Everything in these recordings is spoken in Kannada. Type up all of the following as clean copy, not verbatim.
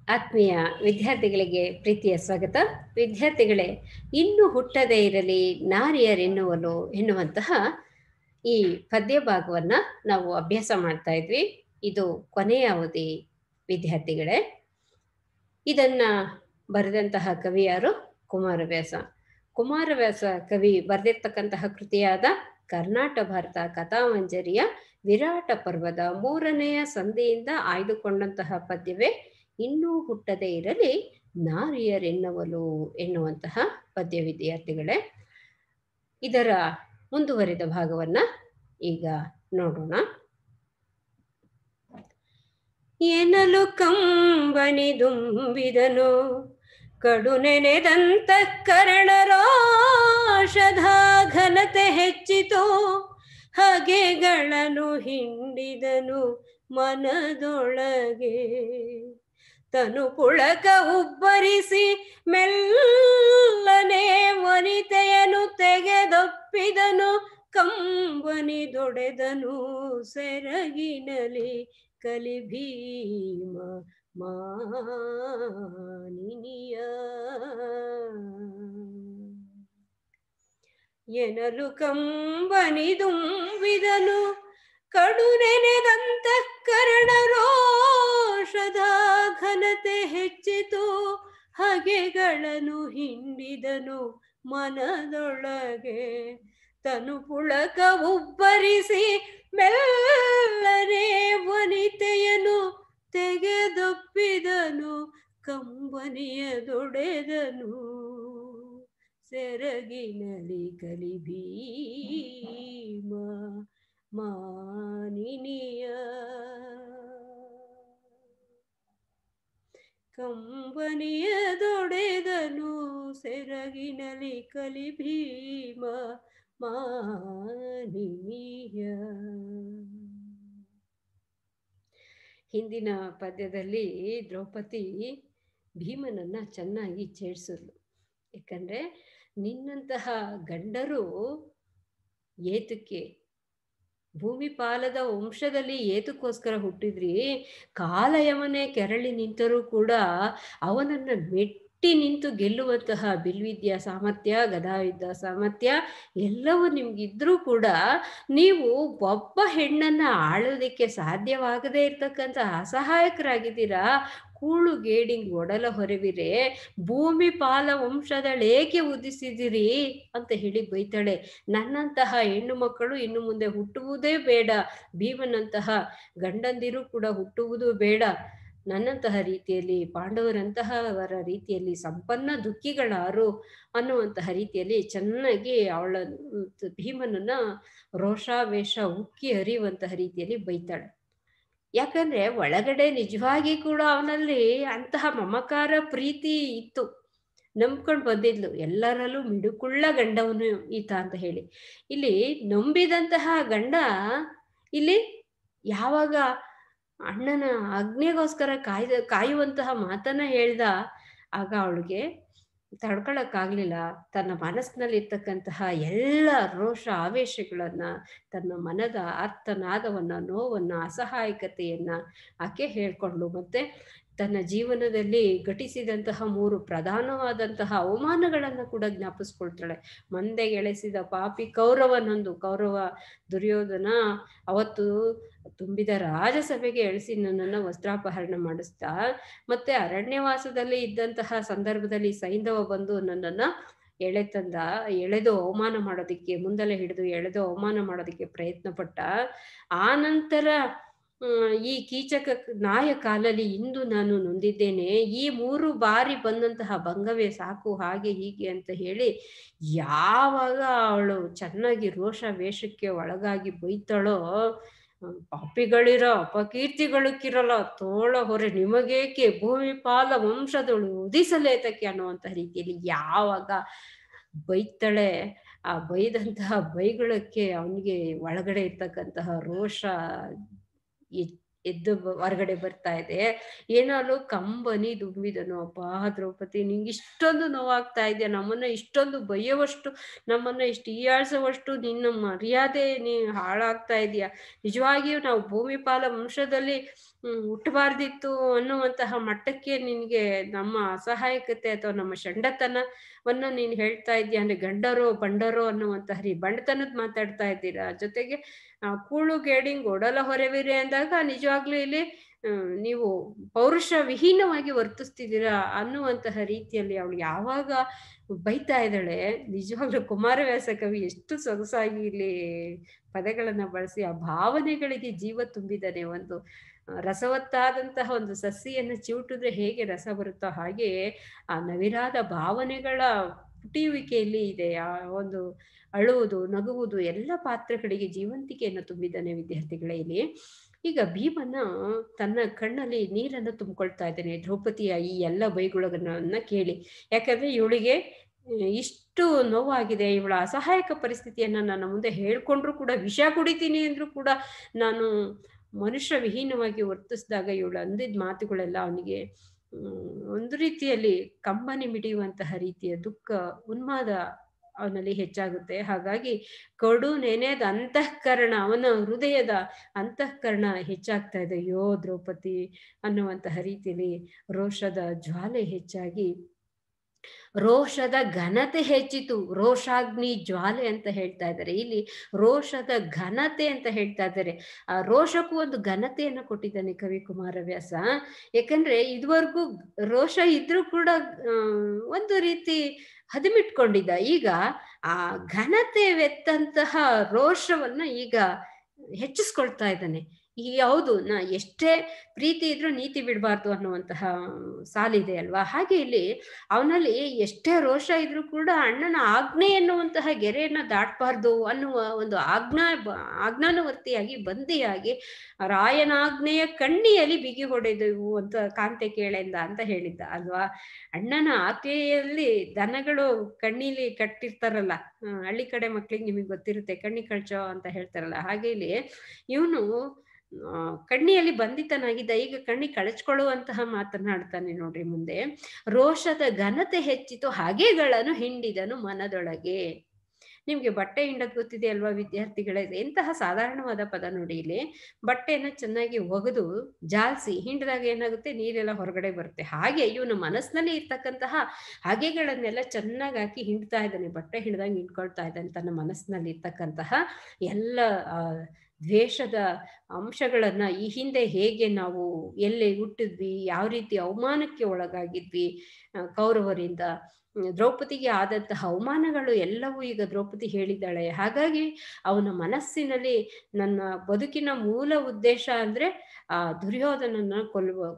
ಆತ್ಮೀಯ ವಿದ್ಯಾರ್ಥಿಗಳಿಗೆ ಪ್ರೀತಿಯ ಸ್ವಾಗತ. ವಿದ್ಯಾರ್ಥಿಗಳೇ, ಇನ್ನು ಹುಟ್ಟದೇ ಇರಲಿ ನಾರಿಯರೆನ್ನುವಲು ಎನ್ನುವಂತಹ ಈ ಪದ್ಯ ಭಾಗವನ್ನು ನಾವು ಅಭ್ಯಾಸ ಮಾಡ್ತಾ ಇದ್ವಿ. ಇದು ಕೊನೆಯ ಅವಧಿ ವಿದ್ಯಾರ್ಥಿಗಳೇ. ಇದನ್ನ ಬರೆದಂತಹ ಕವಿ ಯಾರು? ಕುಮಾರವ್ಯಾಸ. ಕುಮಾರವ್ಯಾಸ ಕವಿ ಬರೆದಿರ್ತಕ್ಕಂತಹ ಕೃತಿಯಾದ ಕರ್ನಾಟ ಭಾರತ ಕಥಾಮಂಜರಿಯ ವಿರಾಟ ಪರ್ವದ 3ನೆಯ ಸಂಧಿಯಿಂದ ಆಯ್ದುಕೊಂಡಂತಹ ಪದ್ಯವೇ ಇನ್ನೂ ಹುಟ್ಟದೇ ಇರಲಿ ನಾರಿಯರೆನ್ನುವಲು ಎನ್ನುವಂತಹ ಪದ್ಯ ವಿದ್ಯಾರ್ಥಿಗಳೇ. ಇದರ ಮುಂದುವರಿದ ಭಾಗವನ್ನ ಈಗ ನೋಡೋಣ. ಎನಲು ಕಂಬನಿದುಂಬಿದನು ಕಡು ನೆನೆದಂತ ಕರಣ ರೋಷಧ ಘನತೆ ಹೆಚ್ಚಿತು, ಹಗೆಗಳನ್ನು ಹಿಂಡಿದನು ಮನದೊಳಗೆ. ತನು ಪುಳಕ ಉಬ್ಬರಿಸಿ ಮೆಲ್ಲನೆ ವನಿತೆಯನ್ನು ತೆಗೆದೊಪ್ಪಿದನು, ಕಂಬನಿದೊಡೆದನು ಸೆರಗಿನಲಿ ಕಲಿಭೀಮ ಮಾನಿನಿಯ. ಎನಲು ಕಂಬನಿದುಂಬಿದನು ಕಡು ನೆನೆದಂತ ಕರಣ ರೋಷದ ಘನತೆ ಹೆಚ್ಚಿತು, ಹಗೆಗಳನ್ನು ಹಿಂಡಿದನು ಮನದೊಳಗೆ. ತನು ಪುಳಕ ಉಬ್ಬರಿಸಿ ಮೆಲ್ಲನೆ ವನಿತೆಯನ್ನು ತೆಗೆದೊಪ್ಪಿದನು, ಕಂಬನಿಯದೊಡೆದನು ಸೆರಗಿನಲಿ ಕಲಿಭೀಮ ಮಾನಿನಿಯ. ಕಂಬನಿಯದೊಡೆದನು ಸೆರಗಿನಲಿ ಕಲಿಭೀಮ ಮಾನಿನಿಯ. ಹಿಂದಿನ ಪದ್ಯದಲ್ಲಿ ದ್ರೌಪದಿ ಭೀಮನನ್ನ ಚೆನ್ನಾಗಿ ಛೇಡಿಸಿದ್ಲು. ಯಾಕಂದ್ರೆ ನಿನ್ನಂತಹ ಗಂಡರು ಏತಕ್ಕೆ ಭೂಮಿಪಾಲದ ವಂಶದಲ್ಲಿ ಏತಕ್ಕೋಸ್ಕರ ಹುಟ್ಟಿದ್ರಿ? ಕಾಲಯವನೇ ಕೆರಳಿ ನಿಂತರೂ ಕೂಡ ಅವನನ್ನು ಮೆಟ್ಟಿ ನಿಂತು ಗೆಲ್ಲುವಂತಹ ಬಿಲ್ವಿದ್ಯಾ ಸಾಮರ್ಥ್ಯ, ಗದಾಯುದ್ಧ ಸಾಮರ್ಥ್ಯ ಎಲ್ಲವೂ ನಿಮ್ಗಿದ್ರೂ ಕೂಡ ನೀವು ಒಬ್ಬ ಹೆಣ್ಣನ್ನ ಆಳೋದಕ್ಕೆ ಸಾಧ್ಯವಾಗದೇ ಇರ್ತಕ್ಕಂಥ ಅಸಹಾಯಕರಾಗಿದ್ದೀರಾ. ಕೂಳು ಗೇಡಿಂಗ್ ಒಡಲ ಹೊರವಿರೆ ಭೂಮಿ ಪಾಲ ವಂಶದಳೇಕೆ ಉದಿಸಿದಿರಿ ಅಂತ ಹೇಳಿ ಬೈತಾಳೆ. ನನ್ನಂತಹ ಹೆಣ್ಣು ಮಕ್ಕಳು ಇನ್ನು ಮುಂದೆ ಹುಟ್ಟುವುದೇ ಬೇಡ, ಭೀಮನಂತಹ ಗಂಡಂದಿರು ಕೂಡ ಹುಟ್ಟುವುದು ಬೇಡ. ನನ್ನಂತಹ ರೀತಿಯಲ್ಲಿ ಪಾಂಡವರಂತಹವರ ರೀತಿಯಲ್ಲಿ ಸಂಪನ್ನ ದುಃಖಿಗಳಾರು ಅನ್ನುವಂತಹ ರೀತಿಯಲ್ಲಿ ಚೆನ್ನಾಗಿ ಅವಳ ಭೀಮನನ್ನ ರೋಷಾವೇಶ ಉಕ್ಕಿ ಹರಿಯುವಂತಹ ರೀತಿಯಲ್ಲಿ ಬೈತಾಳೆ. ಯಾಕಂದ್ರೆ ಒಳಗಡೆ ನಿಜವಾಗಿ ಕೂಡ ಅವನಲ್ಲಿ ಅಂತಹ ಮಮಕಾರ ಪ್ರೀತಿ ಇತ್ತು. ನಂಬ್ಕೊಂಡು ಬಂದಿದ್ಲು, ಎಲ್ಲರಲ್ಲೂ ಮಿಡುಕುಳ್ಳ ಗಂಡವನು ಈತ ಅಂತ ಹೇಳಿ. ಇಲ್ಲಿ ನಂಬಿದಂತಹ ಗಂಡ ಇಲ್ಲಿ ಯಾವಾಗ ಅಣ್ಣನ ಆಜ್ಞೆಗೋಸ್ಕರ ಕಾಯುವಂತಹ ಮಾತನ್ನ ಹೇಳ್ದ, ಆಗ ಅವಳಿಗೆ ತಡ್ಕೊಳಕ್ಕಾಗ್ಲಿಲ್ಲ. ತನ್ನ ಮನಸ್ಸಿನಲ್ಲಿ ಇರ್ತಕ್ಕಂತಹ ಎಲ್ಲ ರೋಷ ಆವೇಶಗಳನ್ನ, ತನ್ನ ಮನದ ಆರ್ತನಾದವನ್ನ, ನೋವನ್ನ, ಅಸಹಾಯಕತೆಯನ್ನ ಆಕೆ ಹೇಳ್ಕೊಂಡ್ಳು. ಮತ್ತೆ ತನ್ನ ಜೀವನದಲ್ಲಿ ಘಟಿಸಿದಂತಹ 3 ಪ್ರಧಾನವಾದಂತಹ ಅವಮಾನಗಳನ್ನು ಕೂಡ ಜ್ಞಾಪಿಸ್ಕೊಳ್ತಾಳೆ. ಮಂದೆಗೆಳೆಸಿದ ಪಾಪಿ ಕೌರವನೊಂದು, ಕೌರವ ದುರ್ಯೋಧನ ಅವತ್ತು ತುಂಬಿದ ರಾಜಸಭೆಗೆ ಎಳಿಸಿ ನನ್ನನ್ನು ವಸ್ತ್ರಾಪಹರಣ ಮಾಡಿಸ್ತಾ, ಮತ್ತೆ ಅರಣ್ಯವಾಸದಲ್ಲಿ ಇದ್ದಂತಹ ಸಂದರ್ಭದಲ್ಲಿ ಸೈಂಧವ ಬಂದು ನನ್ನನ್ನು ಎಳೆದು ಅವಮಾನ ಮಾಡೋದಕ್ಕೆ, ಮುಂದಲೆ ಹಿಡಿದು ಎಳೆದು ಅವಮಾನ ಮಾಡೋದಕ್ಕೆ ಪ್ರಯತ್ನ ಪಟ್ಟ. ಆ ನಂತರ ಈ ಕೀಚಕ ನಾಯ ಕಾಲಲ್ಲಿ ಇಂದು ನಾನು ನೊಂದಿದ್ದೇನೆ, ಈ 3 ಬಾರಿ ಬಂದಂತಹ ಭಂಗವೇ ಸಾಕು, ಹಾಗೆ ಹೀಗೆ ಅಂತ ಹೇಳಿ ಯಾವಾಗ ಅವಳು ಚೆನ್ನಾಗಿ ರೋಷ ವೇಷಕ್ಕೆ ಒಳಗಾಗಿ ಬೈತಾಳೋ, ಪಾಪಿಗಳಿರೋ ಅಪಕೀರ್ತಿಗಳಕ್ಕಿರಲ್ಲ ತೋಳ ಹೊರೆ ನಿಮಗೇಕೆ, ಭೂಮಿ ಪಾಲ ವಂಶದಳು ಉದಿಸಲೇತಕ್ಕೆ ಅನ್ನುವಂಥ ರೀತಿಯಲ್ಲಿ ಯಾವಾಗ ಬೈತಾಳೆ, ಆ ಬೈದಂತಹ ಬೈಗಳಕ್ಕೆ ಅವನಿಗೆ ಒಳಗಡೆ ಇರ್ತಕ್ಕಂತಹ ರೋಷ ಎದ್ದು ಹೊರಗಡೆ ಬರ್ತಾ ಇದೆ. ಏನಾದ್ರು ಕಂಬನಿ ದುಂಬಿದನು, ಅಪ್ಪ ದ್ರೌಪದಿ ನಿಂಗೆ ಇಷ್ಟೊಂದು ನೋವಾಗ್ತಾ ಇದೆಯಾ? ನಮ್ಮನ್ನ ಇಷ್ಟೊಂದು ಬೈಯುವಷ್ಟು, ನಮ್ಮನ್ನ ಇಷ್ಟು ಹೀಯಾಳಿಸುವಷ್ಟು ನಿನ್ನ ಮರ್ಯಾದೆ ನೀ ಹಾಳಾಗ್ತಾ ಇದೆಯಾ? ನಿಜವಾಗಿಯೂ ನಾವು ಭೂಮಿಪಾಲ ವಂಶದಲ್ಲಿ ಹುಟ್ಟಬಾರ್ದಿತ್ತು ಅನ್ನುವಂತಹ ಮಟ್ಟಕ್ಕೆ ನಿನಗೆ ನಮ್ಮ ಅಸಹಾಯಕತೆ ಅಥವಾ ನಮ್ಮ ಷಂಡತನವನ್ನು ನೀನು ಹೇಳ್ತಾ ಇದ್ದೀಯ. ಅಂದ್ರೆ ಗಂಡರೋ ಬಂಡರೋ ಅನ್ನುವಂತಹ ಬಂಡತನದ ಮಾತಾಡ್ತಾ ಇದ್ದೀರಾ. ಜೊತೆಗೆ ಕೂಳು ಗೇಡಿಂಗ್ ಒಡಲ ಹೊರವಿರಿ ಅಂದಾಗ ನಿಜವಾಗ್ಲೂ ಇಲ್ಲಿ ನೀವು ಪೌರುಷ ವಿಹೀನವಾಗಿ ವರ್ತಿಸ್ತಿದ್ದೀರಾ ಅನ್ನುವಂತಹ ರೀತಿಯಲ್ಲಿ ಅವಳು ಯಾವಾಗ ಬೈತಾ ಇದ್ದಾಳೆ. ನಿಜವಾಗ್ಲೂ ಕುಮಾರವ್ಯಾಸ ಕವಿ ಎಷ್ಟು ಸೊಗಸಾಗಿ ಇಲ್ಲಿ ಪದಗಳನ್ನ ಬಳಸಿ ಆ ಭಾವನೆಗಳಿಗೆ ಜೀವ ತುಂಬಿದ್ದಾನೆ. ಒಂದು ರಸವತ್ತಾದಂತಹ ಒಂದು ಸಸಿಯನ್ನು ಚಿವುಟಿದ್ರೆ ಹೇಗೆ ರಸ ಬರುತ್ತೋ ಹಾಗೆ ಆ ನವಿರಾದ ಭಾವನೆಗಳ ಪುಟಿಯುವಿಕೆಯಲ್ಲಿ ಇದೆ. ಆ ಒಂದು ಅಳುವುದು, ನಗುವುದು ಎಲ್ಲ ಪಾತ್ರಗಳಿಗೆ ಜೀವಂತಿಕೆಯನ್ನು ತುಂಬಿದ್ದಾನೆ ವಿದ್ಯಾರ್ಥಿಗಳೇ ಇಲ್ಲಿ. ಈಗ ಭೀಮನ ತನ್ನ ಕಣ್ಣಲ್ಲಿ ನೀರನ್ನು ತುಂಬಿಕೊಳ್ತಾ ಇದ್ದಾನೆ ದ್ರೌಪದಿಯ ಈ ಎಲ್ಲ ಬೈಗುಳಗಳನ್ನ ಕೇಳಿ. ಯಾಕಂದ್ರೆ ಇವಳಿಗೆ ಇಷ್ಟು ನೋವಾಗಿದೆ, ಇವಳ ಅಸಹಾಯಕ ಪರಿಸ್ಥಿತಿಯನ್ನ ನನ್ನ ಮುಂದೆ ಹೇಳ್ಕೊಂಡ್ರು ಕೂಡ, ವಿಷ ಕುಡಿತೀನಿ ಅಂದ್ರೂ ಕೂಡ ನಾನು ಮನುಷ್ಯ ವಿಹೀನವಾಗಿ ವರ್ತಿಸಿದಾಗ ಇವಳು ಅಂದಿದ್ದ ಮಾತುಗಳೆಲ್ಲ ಅವನಿಗೆ ಒಂದು ರೀತಿಯಲ್ಲಿ ಕಂಬನಿ ಮಿಡಿಯುವಂತಹ ರೀತಿಯ ದುಃಖ, ಉನ್ಮಾದ ಅವನಲ್ಲಿ ಹೆಚ್ಚಾಗುತ್ತೆ. ಹಾಗಾಗಿ ಕಡು ನೆನೆದ ಅಂತಃಕರಣ, ಅವನ ಹೃದಯದ ಅಂತಃಕರಣ ಹೆಚ್ಚಾಗ್ತಾ ಇದೆ. ಅಯ್ಯೋ ದ್ರೌಪದಿ ಅನ್ನುವಂತಹ ರೀತಿಯಲ್ಲಿ ರೋಷದ ಜ್ವಾಲೆ ಹೆಚ್ಚಾಗಿ ರೋಷದ ಘನತೆ ಹೆಚ್ಚಿತು. ರೋಷಾಗ್ನಿ ಜ್ವಾಲೆ ಅಂತ ಹೇಳ್ತಾ ಇದ್ದಾರೆ ಇಲ್ಲಿ. ರೋಷದ ಘನತೆ ಅಂತ ಹೇಳ್ತಾ ಇದ್ದಾರೆ. ಆ ರೋಷಕ್ಕೂ ಒಂದು ಘನತೆಯನ್ನು ಕೊಟ್ಟಿದ್ದಾನೆ ಕವಿ ಕುಮಾರವ್ಯಾಸ. ಯಾಕಂದ್ರೆ ಇದುವರೆಗೂ ರೋಷ ಇದ್ರೂ ಕೂಡ ಒಂದು ರೀತಿ ಹದಿಮಿಟ್ಕೊಂಡಿದ್ದ. ಈಗ ಆ ಘನತೆವೆತ್ತಂತಹ ರೋಷವನ್ನ ಈಗ ಹೆಚ್ಚಿಸ್ಕೊಳ್ತಾ ಇದ್ದಾನೆ. ಈ ಹೌದು, ಎಷ್ಟೇ ಪ್ರೀತಿ ಇದ್ರೂ ನೀತಿ ಬಿಡಬಾರ್ದು ಅನ್ನುವಂತಹ ಸಾಲಿದೆ ಅಲ್ವಾ. ಹಾಗೆ ಇಲ್ಲಿ ಅವನಲ್ಲಿ ಎಷ್ಟೇ ರೋಷ ಇದ್ರೂ ಕೂಡ ಅಣ್ಣನ ಆಜ್ಞೆ ಎನ್ನುವಂತಹ ಗೆರೆಯನ್ನ ದಾಟಬಾರ್ದು ಅನ್ನುವ ಒಂದು ಆಜ್ಞಾನುವರ್ತಿಯಾಗಿ ಬಂದಿಯಾಗಿ ರಾಯನಾಜ್ಞೆಯ ಕಣ್ಣಿಯಲ್ಲಿ ಬಿಗಿ ಹೊಡೆದವು ಅಂತ ಕಾಂತೆ ಕೇಳೆಂದ ಅಂತ ಹೇಳಿದ್ದ ಅಲ್ವಾ. ಅಣ್ಣನ ಆಜ್ಞೆಯಲ್ಲಿ ದನಗಳು ಕಣ್ಣಿಲಿ ಕಟ್ಟಿರ್ತಾರಲ್ಲ, ಹಳ್ಳಿ ಕಡೆ ಮಕ್ಳಿಗೆ ನಿಮಗೆ ಗೊತ್ತಿರುತ್ತೆ, ಕಣ್ಣಿ ಕಳ್ಚೋ ಅಂತ ಹೇಳ್ತಾರಲ್ಲ. ಹಾಗೆ ಇಲ್ಲಿ ಇವನು ಕಣ್ಣಿಯಲ್ಲಿ ಬಂಧಿತನಾಗಿದ್ದ, ಈಗ ಕಣ್ಣಿ ಕಳಚ್ಕೊಳ್ಳುವಂತಹ ಮಾತನಾಡ್ತಾನೆ ನೋಡ್ರಿ ಮುಂದೆ. ರೋಷದ ಘನತೆ ಹೆಚ್ಚಿತು, ಹಾಗೆಗಳನ್ನು ಹಿಂಡಿದನು ಮನದೊಳಗೆ. ನಿಮ್ಗೆ ಬಟ್ಟೆ ಹಿಂಡಕ್ ಗೊತ್ತಿದೆ ಅಲ್ವಾ ವಿದ್ಯಾರ್ಥಿಗಳೇ? ಎಂತಹ ಸಾಧಾರಣವಾದ ಪದ ನೋಡಿ ಇಲ್ಲಿ. ಬಟ್ಟೆನ ಚೆನ್ನಾಗಿ ಒಗೆದು ಜಾಲ್ಸಿ ಹಿಂಡಿದಾಗ ಏನಾಗುತ್ತೆ, ನೀರೆಲ್ಲ ಹೊರಗಡೆ ಬರುತ್ತೆ. ಹಾಗೆ ಇವನ ಮನಸ್ಸಿನಲ್ಲಿ ಇರ್ತಕ್ಕಂತಹ ಹಾಗೆಗಳನ್ನೆಲ್ಲ ಚೆನ್ನಾಗಿ ಹಾಕಿ ಹಿಂಡ್ತಾ ಇದ್ದಾನೆ. ಬಟ್ಟೆ ಹಿಂಡ್ದಂಗೆ ಹಿಂಡ್ಕೊಳ್ತಾ ಇದ್ದಾನೆ. ತನ್ನ ಮನಸ್ಸಿನಲ್ಲಿ ಇರ್ತಕ್ಕಂತಹ ಎಲ್ಲ ದ್ವೇಷದ ಅಂಶಗಳನ್ನ, ಈ ಹಿಂದೆ ಹೇಗೆ ನಾವು ಎಲ್ಲಿ ಹುಟ್ಟಿದ್ವಿ, ಯಾವ ರೀತಿ ಅವಮಾನಕ್ಕೆ ಒಳಗಾಗಿದ್ವಿ ಕೌರವರಿಂದ, ದ್ರೌಪದಿಗೆ ಆದಂತಹ ಅವಮಾನಗಳು ಎಲ್ಲವೂ ಈಗ ದ್ರೌಪದಿ ಹೇಳಿದ್ದಾಳೆ. ಹಾಗಾಗಿ ಅವನ ಮನಸ್ಸಿನಲ್ಲಿ ನನ್ನ ಬದುಕಿನ ಮೂಲ ಉದ್ದೇಶ ಅಂದ್ರೆ ಆ ದುರ್ಯೋಧನನ್ನ